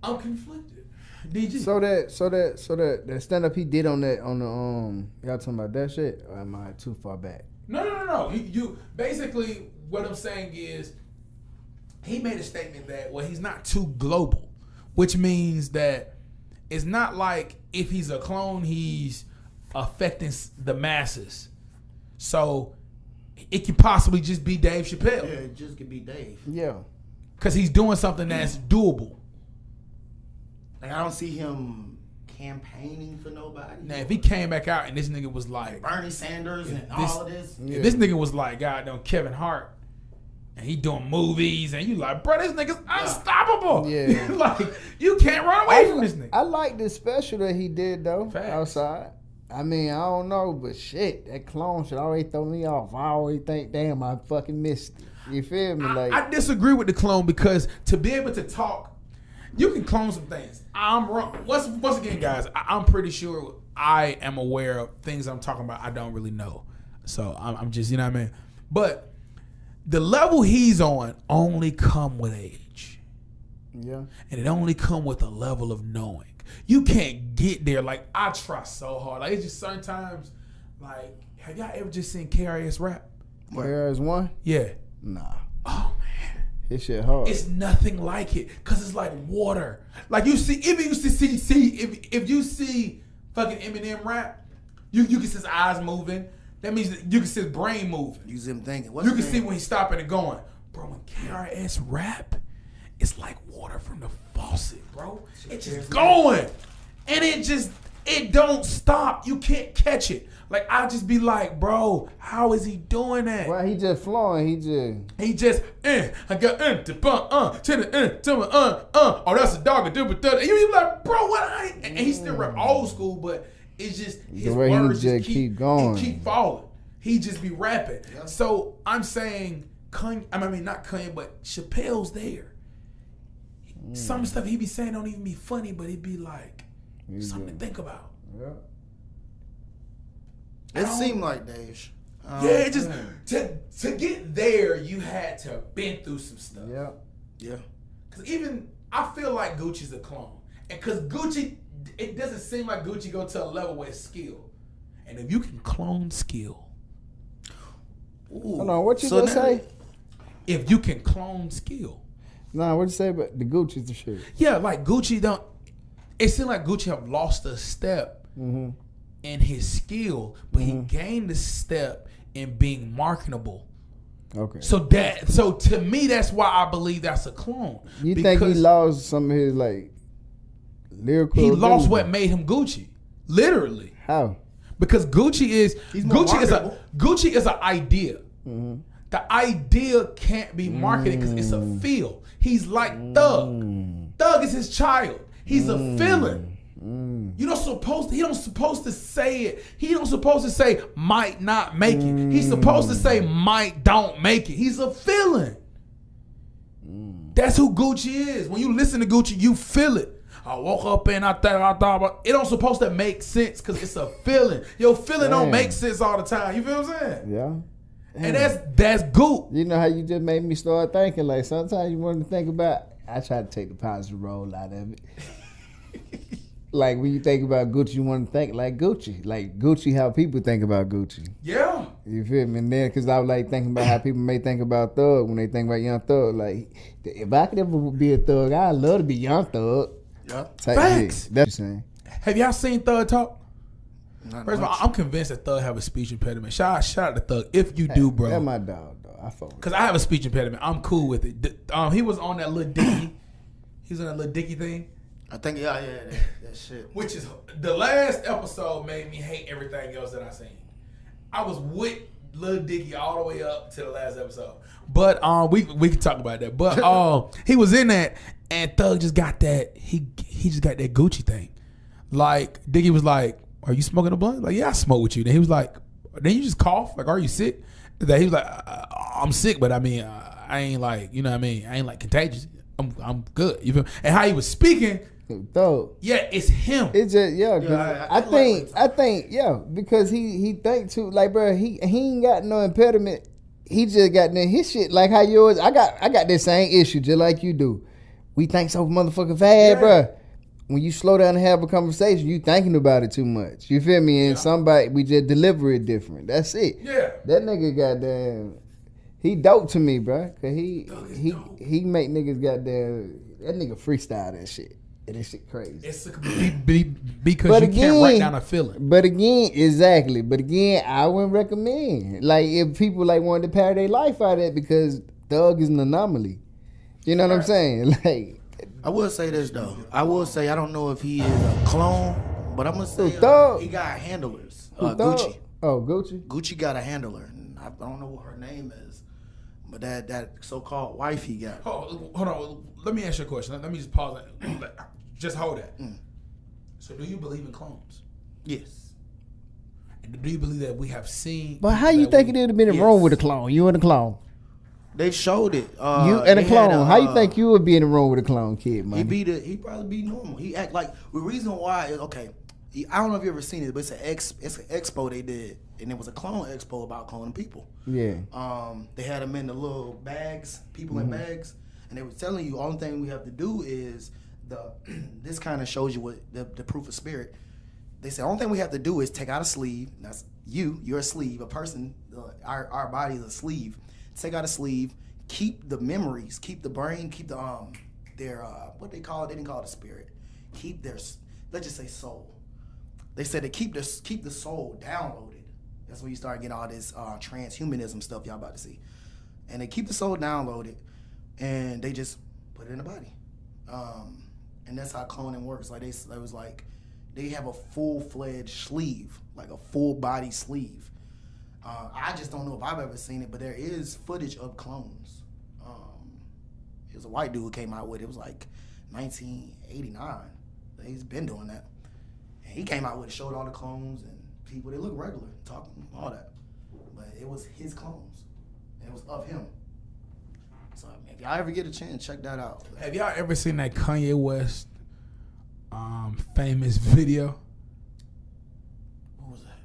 I'm conflicted. DG. So that stand-up he did on the y'all talking about that shit? Or am I too far back? No. You basically, what I'm saying is, he made a statement that, well, he's not too global, which means that it's not like if he's a clone, he's affecting the masses. So it could possibly just be Dave Chappelle. Yeah, it just could be Dave. Yeah. Because he's doing something that's doable. Like, I don't see him campaigning for nobody. Now, if he came back out and this nigga was like Bernie Sanders and all of this. Yeah. If this nigga was like, goddamn, Kevin Hart, and he doing movies, and you like, bro, this nigga's unstoppable. Yeah. Like, you can't run away from this nigga. I like this special that he did, though, Facts. outside. I mean, I don't know, but shit, that clone should always throw me off. I always think, damn, I fucking missed it. You feel me? Like, I disagree with the clone, because to be able to talk, you can clone some things. I'm wrong. Once again, guys, I'm pretty sure I am aware of things I'm talking about I don't really know. So I'm just, you know what I mean? But the level he's on only come with age. Yeah. And it only come with a level of knowing. You can't get there. Like, I try so hard. Like, it's just certain times, like, have y'all ever just seen KRS rap? KRS-One? Yeah. Nah. Oh, man. This shit hard. It's nothing like it, because it's like water. Like, you see, if you see fucking Eminem rap, you can see his eyes moving. That means that you can see his brain moving. You see him thinking. You can see when he's stopping and going. Bro, when KRS rap, it's like water from the faucet, bro. It's just going. And it don't stop. You can't catch it. Like, I'll just be like, bro, how is he doing that? Well, he just flowing. He just, I got to bump, to the, oh, that's a dog, and you be like, bro, what? And he still rap old school, but it's just, his words just keep going. He keep falling. He just be rapping. Yeah. So I'm saying, not Kanye, but Chappelle's there. Some stuff he be saying don't even be funny, but it be like, Something to think about. Yeah. It seemed like Dave. Yeah, it just to get there, you had to have been through some stuff. Yeah. Cause even I feel like Gucci's a clone, and cause Gucci, it doesn't seem like Gucci go to a level where it's skill, and if you can clone skill, hold on, what you gonna say? If you can clone skill, Nah, what you say about the Gucci's and shit? yeah, like Gucci don't. It seemed like Gucci have lost a step in his skill, but he gained a step in being marketable. Okay. So to me, that's why I believe that's a clone. You think he lost some of his like lyrical? He lost ability? what made him Gucci, literally. How? Because Gucci is more Gucci is an idea. The idea can't be marketed because it's a feel. He's like Thug. Thug is his child. He's a feeling. You don't supposed to. He don't supposed to say it. He don't supposed to say might not make it. He's supposed to say might don't make it. He's a feeling. That's who Gucci is. When you listen to Gucci, you feel it. I woke up and I thought about it. Don't supposed to make sense because it's a feeling. Your feeling don't make sense all the time. You feel what I'm saying? Yeah. And that's Goop. You know how you just made me start thinking, like sometimes you want to think about, I try to take the positive role out of it. Like when you think about Gucci, you want to think like Gucci, how people think about Gucci. Yeah. You feel me? And then, because I was like thinking about how people may think about Thug when they think about Young Thug. Like, if I could ever be a Thug, I'd love to be Young Thug. Yeah. Facts. That's what you're saying. Have y'all seen Thug talk? Not First of all, much. I'm convinced that Thug have a speech impediment. Shout out to Thug if you do, bro. That's my dog, though. I fuck with Because I have a speech impediment. I'm cool with it. He was on that little Dicky. He was on that little Dicky thing. I think that shit. Which is the last episode made me hate everything else that I seen. I was with Lil Dicky all the way up to the last episode. But we can talk about that. But he was in that, and Thug just got that. He just got that Gucci thing. Like Dicky was like, "Are you smoking a blunt?" Like, "Yeah, I smoke with you." Then he was like, "Then you just cough? Like, are you sick?" That he was like, "I'm sick, but I mean, I ain't like, you know what I mean? I ain't like contagious. I'm good." You feel? And how he was speaking. Thug. Yeah, it's him. It's just I think because he think too, like, bro, he ain't got no impediment. He just got his shit like how yours. I got this same issue just like you do. We think so motherfucking fast, bro. When you slow down and have a conversation, you thinking about it too much. You feel me? And somebody, we just deliver it different. That's it. Yeah. That nigga goddamn, he dope to me, bro. Cause he make niggas goddamn, that nigga freestyle that shit. And that shit crazy. It's because you can't write down a feeling. But again, exactly. But again, I wouldn't recommend. Like, if people like wanted to pair their life out of it, because Thug is an anomaly. You know what I'm saying? Like, I will say this though. I don't know if he is a clone, but I'm gonna say Thug? he got handlers. Thug? Gucci. Oh, Gucci. Gucci got a handler. And I don't know what her name is, but that so-called wife he got. Hold on. Let me ask you a question. Let me just pause that. Just hold that. So, do you believe in clones? Yes. And do you believe that we have seen? But how you think it would have been wrong with a clone? You and a clone. They showed it. You and a clone. How you think you would be in the room with a clone kid, man? He probably be normal. He act like the reason why is okay. I don't know if you ever seen it, but it's an expo they did, and it was a clone expo about cloning people. Yeah. They had them in the little bags, people in bags, and they were telling you only thing we have to do is this kind of shows you what the proof of spirit. They said only thing we have to do is take out a sleeve. That's you're a sleeve. A person, our body is a sleeve. Take out a sleeve, keep the memories, keep the brain, keep the their what they call it. They didn't call it a spirit. Keep their, let's just say, soul. They said to keep the soul downloaded. That's when you start getting all this transhumanism stuff y'all about to see. And they keep the soul downloaded, and they just put it in the body. And that's how cloning works. Like they have a full-fledged sleeve, like a full body sleeve. I just don't know if I've ever seen it, but there is footage of clones. It was a white dude who came out with it. It was like 1989. He's been doing that. And he came out with it, showed all the clones and people. They look regular, talking, all that. But it was his clones. And it was of him. So if y'all ever get a chance, check that out. Have y'all ever seen that Kanye West famous video. What was that?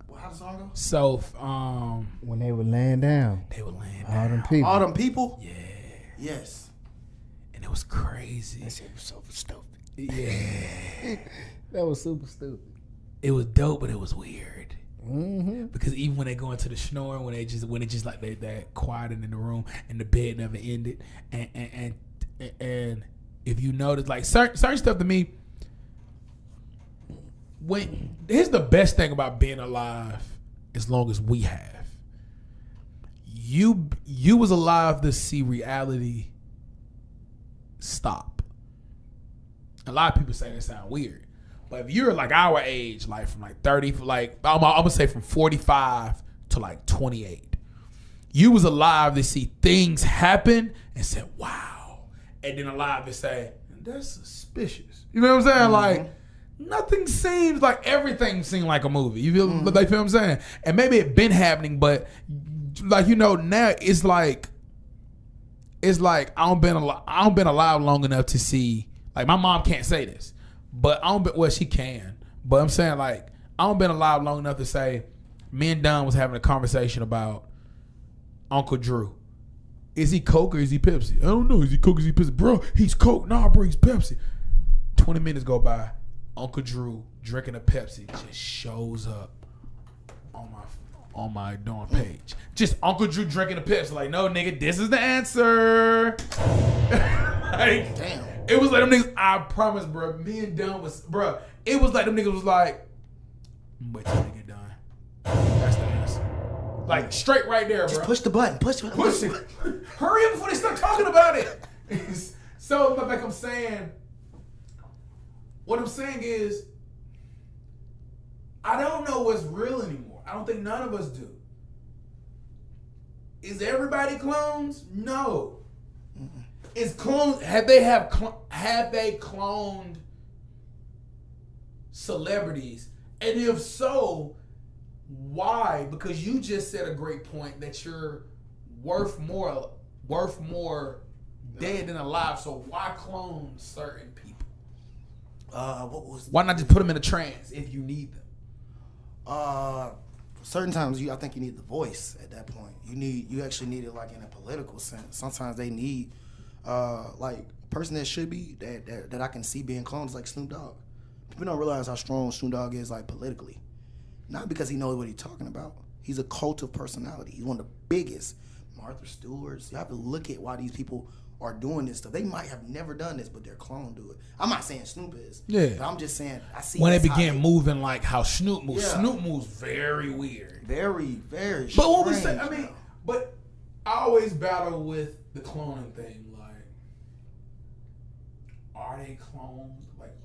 Well, how the song go? So, When they were laying down. they were laying All down. them people. All them people? Yeah. Yes. And it was crazy. That shit was so stupid. Yeah. That was super stupid. It was dope, but it was weird. Mm-hmm. Because even when they go into the snoring, when it just like they quiet in the room and the bed never ended, and if you notice, like certain stuff to me, here's the best thing about being alive, as long as we have, you was alive to see reality stop. A lot of people say that sound weird. But if you're like our age, like from like 30, like I'm gonna say from 45 to like 28, you was alive to see things happen and said, wow. And then alive to say, that's suspicious. You know what I'm saying? Mm-hmm. Like, nothing seems like, everything seemed like a movie. You feel like, feel what I'm saying? And maybe it been happening, but like, you know, now it's like I don't been alive long enough to see, like my mom can't say this. But she can. But I'm saying, like, I don't been alive long enough to say me and Don was having a conversation about Uncle Drew. Is he Coke or is he Pepsi? I don't know. Is he Coke or is he Pepsi? Bro, he's Coke. Nah, bro, he's Pepsi. 20 minutes go by. Uncle Drew drinking a Pepsi just shows up on my Dawn page. Just Uncle Drew drinking a Pepsi. Like, no, nigga, this is the answer. Like, Damn. it was like them niggas, I promise, bro. Me and Don was, bro. It was like them niggas was like, wait till they get done. That's the answer. Like, straight right there, bro. Just push the button. Push it. Hurry up before they start talking about it. So, like I'm saying, what I'm saying is, I don't know what's real anymore. I don't think none of us do. Is everybody clones? No. Is clones? Have they cloned celebrities? And if so, why? Because you just said a great point that you're worth more dead than alive. So why clone certain people? Why not just put them in a trance if you need them? Certain times I think you need the voice at that point. You actually need it like in a political sense. Sometimes they need like a person that should be that I can see being cloned is like Snoop Dogg. People don't realize how strong Snoop Dogg is like politically. Not because he knows what he's talking about. He's a cult of personality. He's one of the biggest. Martha Stewart's. You have to look at why these people are doing this stuff. They might have never done this, but their clone do it. I'm not saying Snoop is. Yeah. But I'm just saying I see when they began moving like how Snoop moves. Yeah. Snoop moves very weird. Very, very But what we strange, say, I mean, now. but I always battle with the cloning thing. Like, are they clones?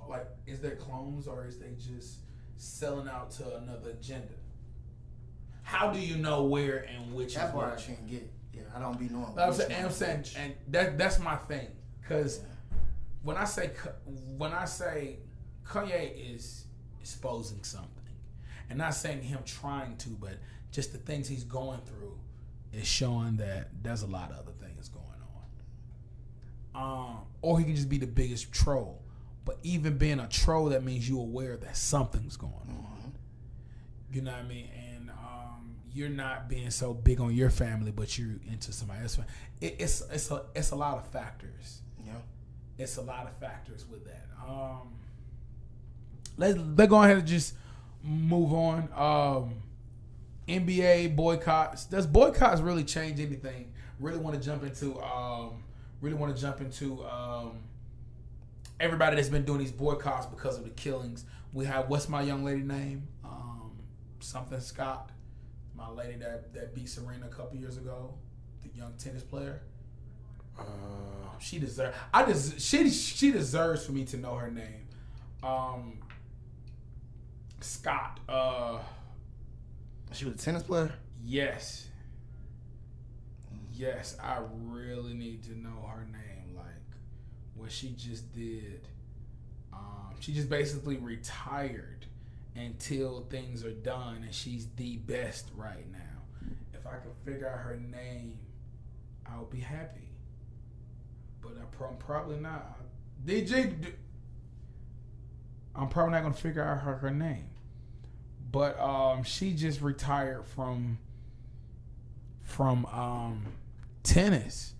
Like, is there clones or is they just selling out to another agenda? How do you know where and which? That's is why I which? can't get. Yeah, I don't be knowing. I'm saying, and that's my thing. Because when I say Kanye is exposing something, and not saying him trying to, but just the things he's going through is showing that there's a lot of other things going on. Or he can just be the biggest troll. But even being a troll, that means you're aware that something's going on. You know what I mean? And you're not being so big on your family, but you're into somebody else. It's a lot of factors. Yeah. It's a lot of factors with that. Let's go ahead and just move on. NBA boycotts. Does boycotts really change anything? Really want to jump into everybody that's been doing these boycotts because of the killings. We have, what's my young lady name? Something Scott. My lady that beat Serena a couple years ago. The young tennis player. She deserves. She deserves for me to know her name. Scott. She was a tennis player? Yes. Yes, I really need to know her name. Like, what she just did. She just basically retired until things are done, and she's the best right now. If I could figure out her name, I would be happy. But I Probably not. I'm probably not gonna figure out her name, but she just retired from tennis,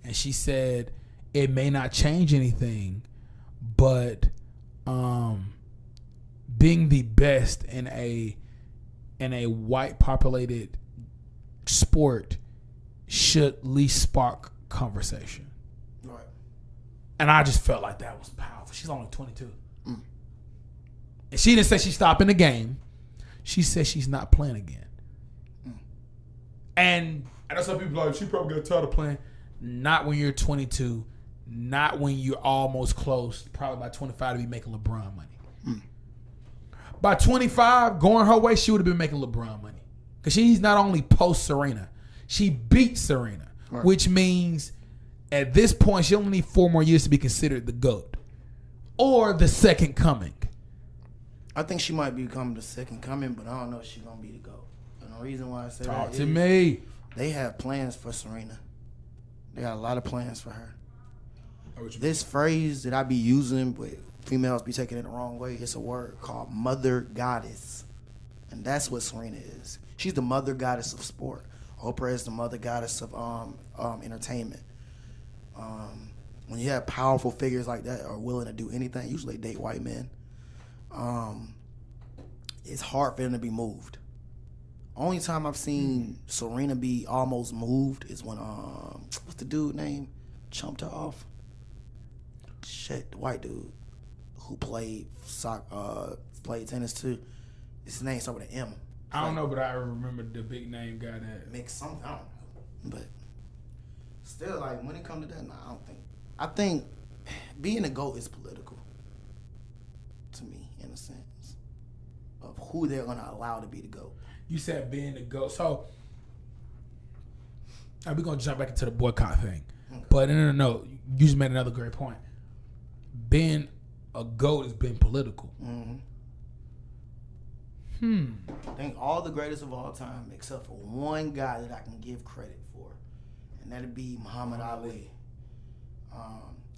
and she said it may not change anything, but being the best in a white populated sport should at least spark conversation. Right. And I just felt like that was powerful. She's only 22. And she didn't say she's stopping the game. She said she's not playing again. And I know some people are like, she probably got tired of playing. Not when you're 22. Not when you're almost close, probably by 25 to be making LeBron money. By 25, going her way, she would have been making LeBron money. Because she's not only post Serena, she beat Serena, right. Which means at this point, she only needs 4 more years to be considered the GOAT or the second coming. I think she might become the second coming, but I don't know if she's going to be the GOAT. And the reason why I say Talk that to is me. They have plans for Serena. They got a lot of plans for her. This phrase that I be using, but females be taking it the wrong way, it's a word called mother goddess. And that's what Serena is. She's the mother goddess of sport. Oprah is the mother goddess of entertainment. When you have powerful figures like that are willing to do anything, usually date white men, it's hard for them to be moved. Only time I've seen Serena be almost moved is when what's the dude name? Chumped her off. Shit, the white dude who played tennis too. His name started with an M. I don't know, but I remember the big name guy that makes something. I don't know, but still, like when it comes to that, I don't think. I think being a GOAT is political to me, in a sense of who they're gonna allow to be the GOAT. You said being the GOAT, so we're gonna jump back into the boycott thing. Okay. But no, you just made another great point. Being a GOAT has been political. I think all the greatest of all time, except for one guy that I can give credit for, and that'd be Muhammad Ali.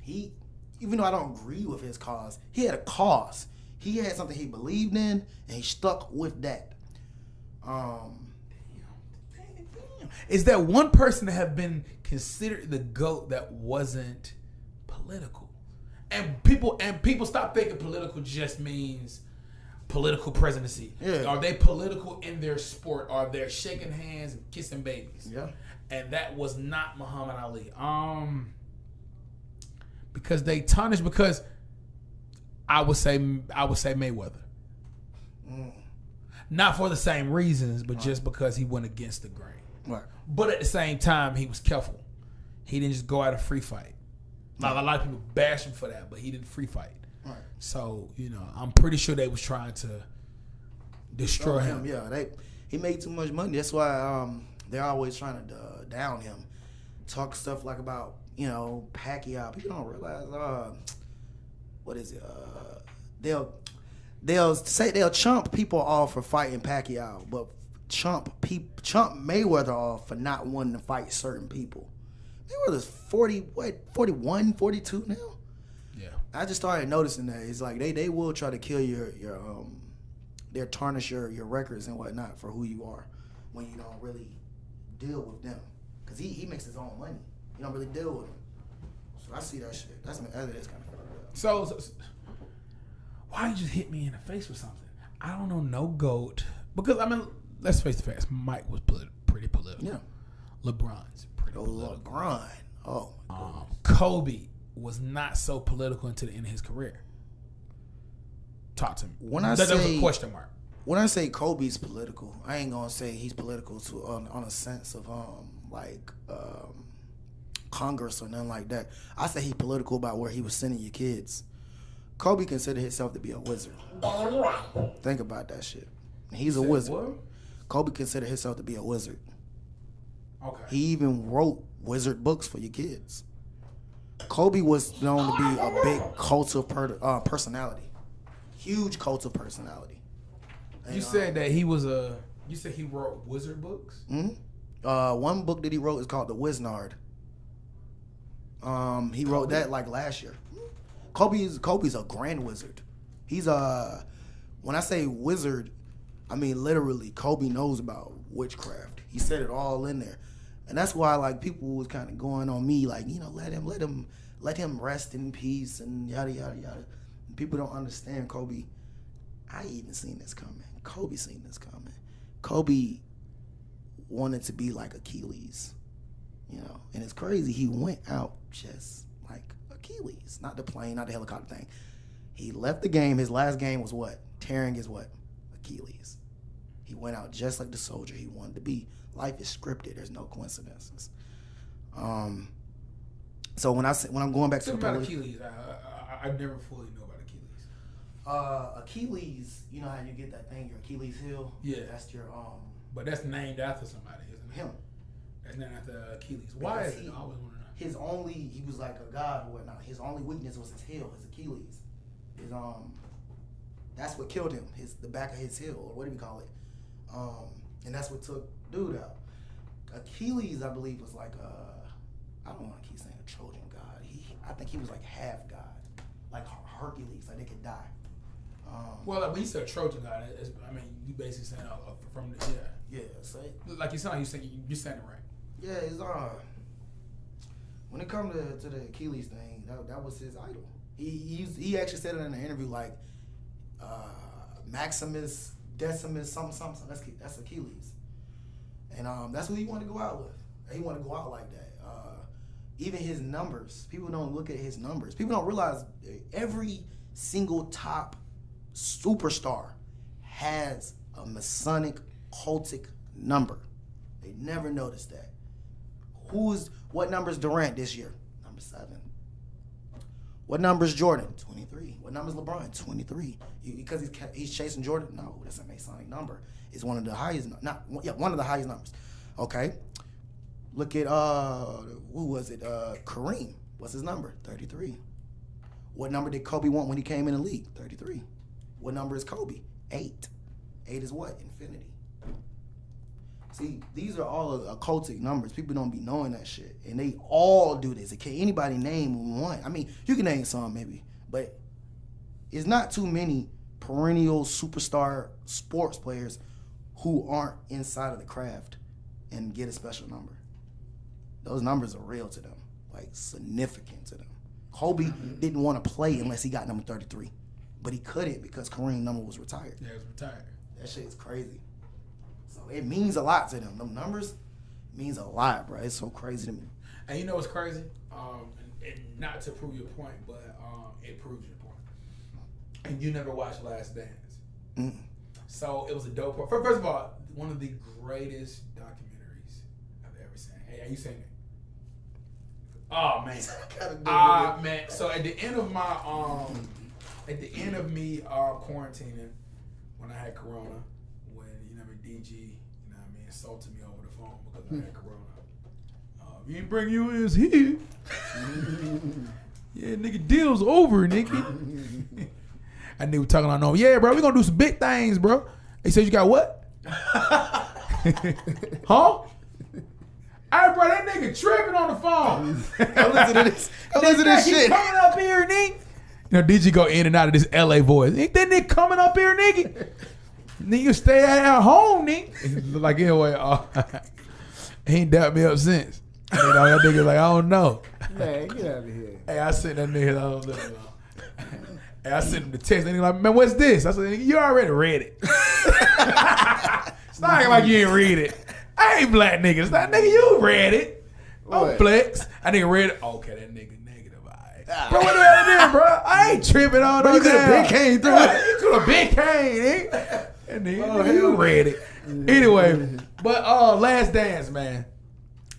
He, even though I don't agree with his cause, he had a cause. He had something he believed in, and he stuck with that. Is there one person that have been considered the GOAT that wasn't political? And people stop thinking political just means political presidency. Yeah. Are they political in their sport? Are they shaking hands and kissing babies? Yeah. And that was not Muhammad Ali. Because they tarnished. Because I would say Mayweather. Not for the same reasons, but just because he went against the grain. Right. But at the same time, he was careful. He didn't just go out a free fight. Now, a lot of people bash him for that, but he didn't free fight. Right. So, I'm pretty sure they was trying to destroy him. Yeah, he made too much money. That's why they're always trying to down him. Talk stuff like about, Pacquiao. People don't realize, what is it? They'll say they'll chump people off for fighting Pacquiao, but chump Mayweather off for not wanting to fight certain people. Mayweather's 41, 42 now? Yeah. I just started noticing that. It's like they will try to kill they'll tarnish your records and whatnot for who you are when you don't really deal with them. Because he makes his own money. You don't really deal with them. So I see that shit. That's kind of fucked up. So why you just hit me in the face with something? I don't know no GOAT. Because, let's face the facts. Mike was pretty political. Yeah. LeBron's pretty political. LeBron. Oh, my goodness. Kobe was not so political until the end of his career. Talk to me. That was a question mark. When I say Kobe's political, I ain't gonna say he's political on a sense of Congress or nothing like that. I say he's political about where he was sending your kids. Kobe considered himself to be a wizard. Damn right. Think about that shit. He's a wizard. What? Kobe considered himself to be a wizard. Okay. He even wrote wizard books for your kids. Kobe was known to be a big cult of personality. Huge cult of personality. You said that he was you said he wrote wizard books? Mm-hmm. One book that he wrote is called The Wiznard. He wrote that like last year. Kobe's a grand wizard. He's when I say wizard, I mean literally Kobe knows about witchcraft. He said it all in there. And that's why like people was kind of going on me like, you know, let him rest in peace and yada yada yada. And people don't understand Kobe. I even seen this coming. Kobe seen this coming. Kobe wanted to be like Achilles, you know. And it's crazy. He went out just like Achilles, not the plane, not the helicopter thing. He left the game. His last game was what? Tearing his what? Achilles. He went out just like the soldier he wanted to be. Life is scripted. There's no coincidences. So when I'm going back to the about Achilles, I never fully know about Achilles. Achilles, you know how you get that thing, your Achilles heel? Yeah. That's your But that's named after somebody, isn't it? Him. That's named after Achilles. Why is it? I always want to know. He was like a god or whatnot. His only weakness was his heel, his Achilles. His that's what killed him. The back of his heel, or what do we call it? And that's what took dude out. Achilles, I believe, was like I don't want to keep saying a Trojan god. I think he was like half god, like Hercules, like they could die. Well, like when you said Trojan god, I mean, you basically saying from the yeah. So like you sound like you're saying it right. Yeah, it's when it comes to the Achilles thing, that was his idol. He actually said it in an interview like Maximus Decimus something. That's Achilles, and that's who he wanted to go out with. He wanted to go out like that. Even his numbers, people don't look at his numbers. People don't realize every single top superstar has a Masonic cultic number. They never noticed that. What number is Durant this year? Number 7. What number is Jordan? 23. What number is LeBron? 23. Because he's chasing Jordan? No, that's a Masonic number. It's one of the highest, one of the highest numbers. Okay. Look at who was it? Kareem. What's his number? 33. What number did Kobe want when he came in the league? 33. What number is Kobe? 8. 8 is what? Infinity. See, these are all occultic numbers. People don't be knowing that shit. And they all do this. Can anybody name one? I mean, you can name some maybe, but it's not too many perennial superstar sports players who aren't inside of the craft and get a special number. Those numbers are real to them, like significant to them. Kobe didn't want to play unless he got number 33, but he couldn't because Kareem's number was retired. Yeah, it was retired. That shit is crazy. So it means a lot to them. Them numbers means a lot, bro. It's so crazy to me. And you know what's crazy? And not to prove your point, but it proves your point. And you never watched Last Dance. Mm. So it was a dope part. First of all, one of the greatest documentaries I've ever seen. Hey, are you saying it? Oh man. Man. So at the end of my me quarantining, when I had Corona, when DG, insulted me over the phone because I had Corona. You ain't bring you is here. Yeah, nigga, deal's over, nigga. I knew talking on. Yeah, bro, we gonna do some big things, bro. He said you got what? Huh? Hey, bro, that nigga tripping on the phone. Come listen to this. Come listen to this shit. Coming up here, nigga. DG go in and out of this LA voice. Ain't that nigga coming up here, nigga? Nigga stay at home, nigga. Like, anyway, he ain't doubt me up since. That nigga like, I don't know. Man, get out of here. Hey, I sent that nigga, I don't know. Hey, I sent him the text. And he like, man, what's this? I said, nigga, you already read it. It's not like you ain't read it. I ain't black nigga. It's not, nigga, you read it. Don't flex. I nigga read it. Okay, that nigga negative. All right. Bro, what the hell it is, bro? I ain't tripping on Bro, you could have been came through it. You could have been came, nigga. And nigga, you read it. Anyway, but Last Dance, man.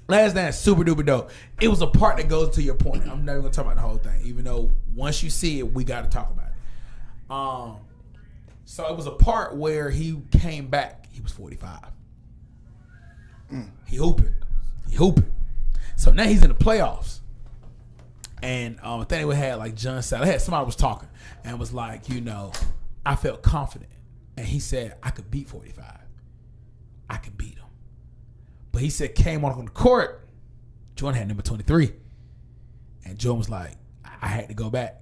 Last Dance, super duper dope. It was a part that goes to your point. I'm never gonna talk about the whole thing, even though once you see it, we got to talk about it. So it was a part where he came back. He was 45. He hooping. So now he's in the playoffs. And I think we had like John Sally. Somebody was talking and was like, I felt confident. And he said, I could beat 45. I could beat him. But he said, came on the court, Jordan had number 23. And Jordan was like, I had to go back.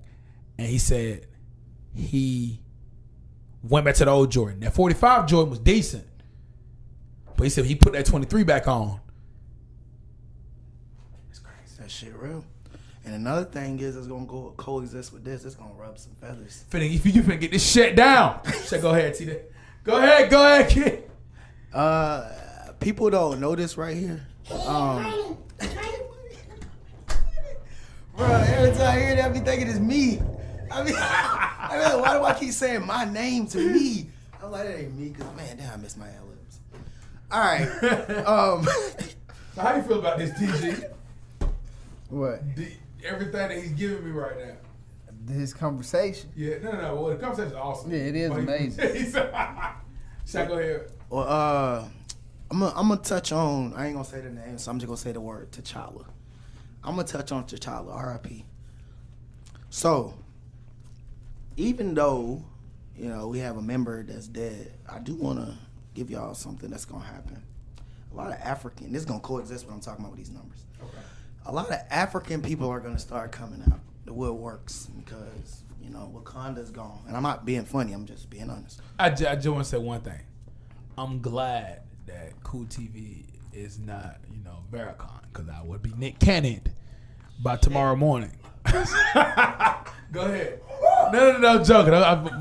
And he said he went back to the old Jordan. That 45 Jordan was decent. But he said he put that 23 back on. It's crazy. That shit real. And another thing is, it's gonna go coexist with this. It's gonna rub some feathers. If you finna get this shit down. Go ahead, T. Go ahead, kid. People don't know this right here. Bro, every time I hear that, I be thinking it's me. I mean, why do I keep saying my name to me? I'm like, that ain't me, because, man, damn, I miss my ad-libs. All right. So how you feel about this, TG? What? Everything that he's giving me right now. This conversation. Yeah, no. Well, the conversation is awesome. Yeah, it is amazing. Shall I go ahead? Well, I'm gonna touch on, I ain't gonna say the name, so I'm just gonna say the word T'Challa. I'm gonna touch on T'Challa, R.I.P. So, even though, you know, we have a member that's dead, I do wanna give y'all something that's gonna happen. A lot of African, this is gonna coexist when I'm talking about with these numbers. Okay. A lot of African people are gonna start coming out, the woodworks, because, you know, Wakanda's gone. And I'm not being funny, I'm just being honest. I just want to say one thing. I'm glad that Cool TV is not, you know, Barracon, because I would be Nick Cannon by tomorrow morning. Go ahead. No, joking.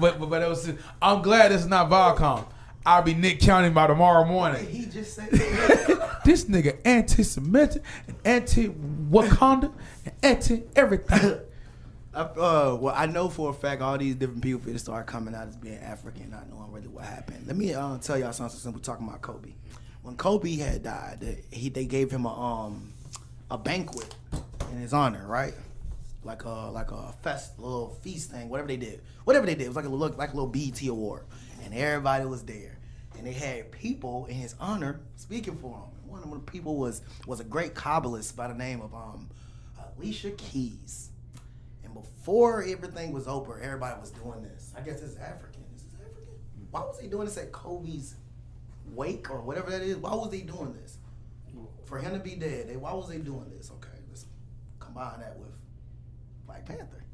But it was, I'm glad it's not Viacom. I'll be Nick Cannon by tomorrow morning. He just said that. This nigga anti-Semitic and anti-Wakanda and anti-everything. Well, I know for a fact all these different people finna start coming out as being African, not knowing really what happened. Let me tell y'all something simple. Talking about Kobe, when Kobe had died, they gave him a banquet in his honor, right? Like a little feast thing, whatever they did. It was like a little BET award, and everybody was there, and they had people in his honor speaking for him. And one of the people was a great kabbalist by the name of Alicia Keys. Before everything was over, everybody was doing this. I guess it's African. This is African. Why was he doing this at Kobe's wake or whatever that is? Why was he doing this? For him to be dead, why was they doing this? Okay, let's combine that with Black Panther.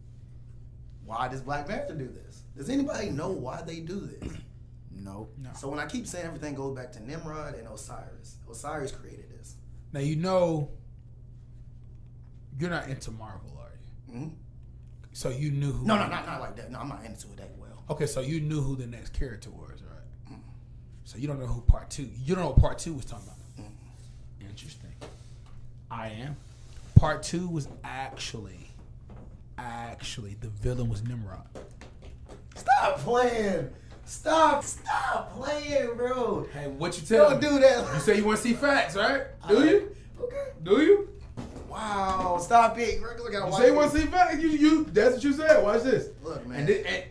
Why does Black Panther do this? Does anybody know why they do this? Nope. No. So when I keep saying everything goes back to Nimrod and Osiris, Osiris created this. Now, you know, you're not into Marvel, are you? Mm-hmm. So you knew who... No, not like that. No, I'm not into it that well. Okay, so you knew who the next character was, right? Mm. So you don't know who part 2... You don't know what part 2 was talking about. Mm. Interesting. I am. Part 2 was actually, the villain was Nimrod. Stop playing. Stop playing, bro. Hey, what you tell me? Don't do that. You say you want to see facts, right? Do you? Okay. Do you? Wow, stop it. Look at You say you want to see facts? You that's what you said. Watch this. Look, man.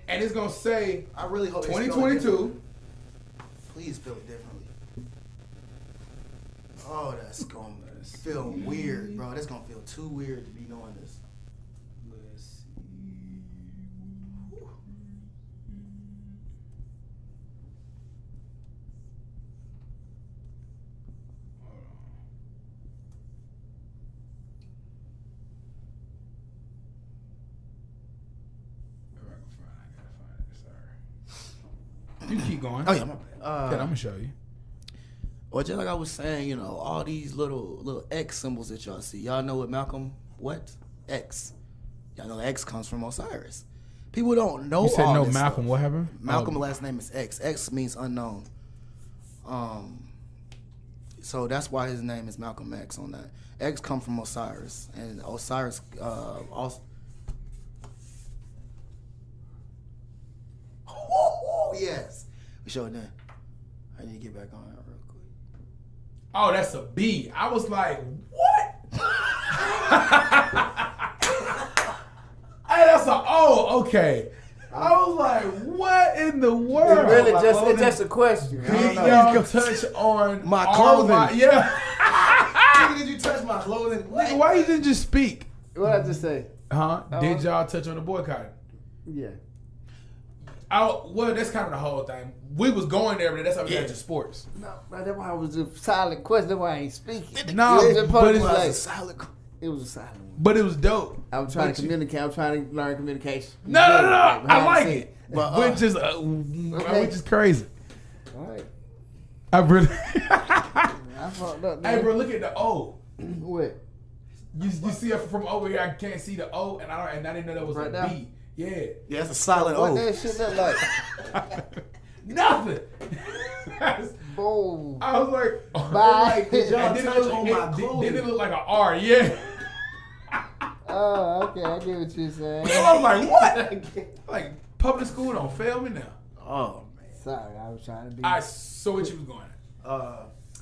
And it's going to say... I really hope 2022. Please feel it differently. Oh, that's going to feel weird, bro. That's going to feel too weird to be knowing this. Let's see. You keep going. Oh, yeah, my bad. I'm going to show you. Well, just like I was saying, you know, all these little X symbols that y'all see. Y'all know what Malcolm, what? X. Y'all know X comes from Osiris. People don't know all You said no this Malcolm, stuff. what happened? Malcolm last name is X. X means unknown. So that's why his name is Malcolm X on that. X come from Osiris. And Osiris also... Yes. We showed that. I need to get back on that real quick. Oh, that's a B. I was like, what? Hey, that's a O. Okay. I was like, what in the world? It's really it's just a question. Did y'all touch on my all clothing? Yeah. Nigga, did you touch my clothing? Nigga, why you didn't just speak? What I just say? Huh? Did y'all touch on the boycotting? Yeah. Well, that's kind of the whole thing. We was going there, but that's how we got to sports. No, that's why it was a silent question. That's why I ain't speaking. No, but it's It was like a silent. It was a silent one. But it was dope. I was trying to communicate. I was trying to learn communication. No. I like it. But, which is crazy. All right. I really. I fucked up. Hey, bro, look at the O. What? You see it from over here? I can't see the O, and I didn't know that was Right a now? B. Yeah. Yeah, it's a silent What O. that shit look like? Nothing. Boom. I was like, Bye. Did y'all and then touch on my clothing? Then it looked like an R. Yeah. Oh, okay. I get what you're saying. I was like, what? Like public school don't fail me now. Oh man. Sorry, I was trying to be. I saw what you was going.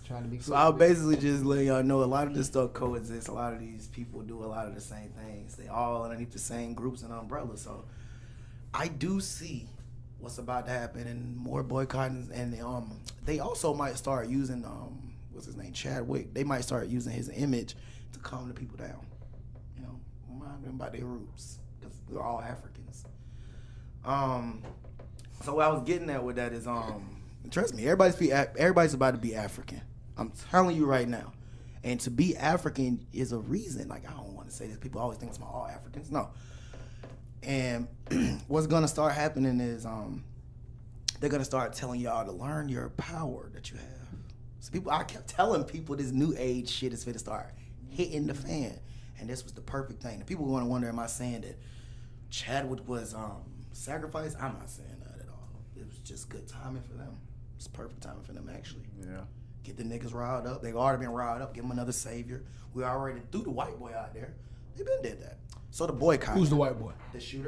Trying to be. So I'll basically just let y'all know a lot of this stuff coexists. A lot of these people do a lot of the same things. They all underneath the same groups and umbrellas. So I do see what's about to happen and more boycotting. And they also might start using what's his name, Chadwick. They might start using his image to calm the people down. You know, remind them about their roots because we're all Africans. So what I was getting at with that is trust me, everybody's about to be African. I'm telling you right now. And to be African is a reason. Like, I don't want to say this. People always think it's all Africans. No. And what's going to start happening is they're going to start telling y'all to learn your power that you have. So I kept telling people this new age shit is going to start hitting the fan. And this was the perfect thing. And people are going to wonder, am I saying that Chadwick was sacrificed? I'm not saying that at all. It was just good timing for them. It's perfect timing for them, actually. Yeah. Get the niggas riled up. They've already been riled up. Give them another savior. We already threw the white boy out there. They been did that. So the boycott. Who's the white boy? The shooter.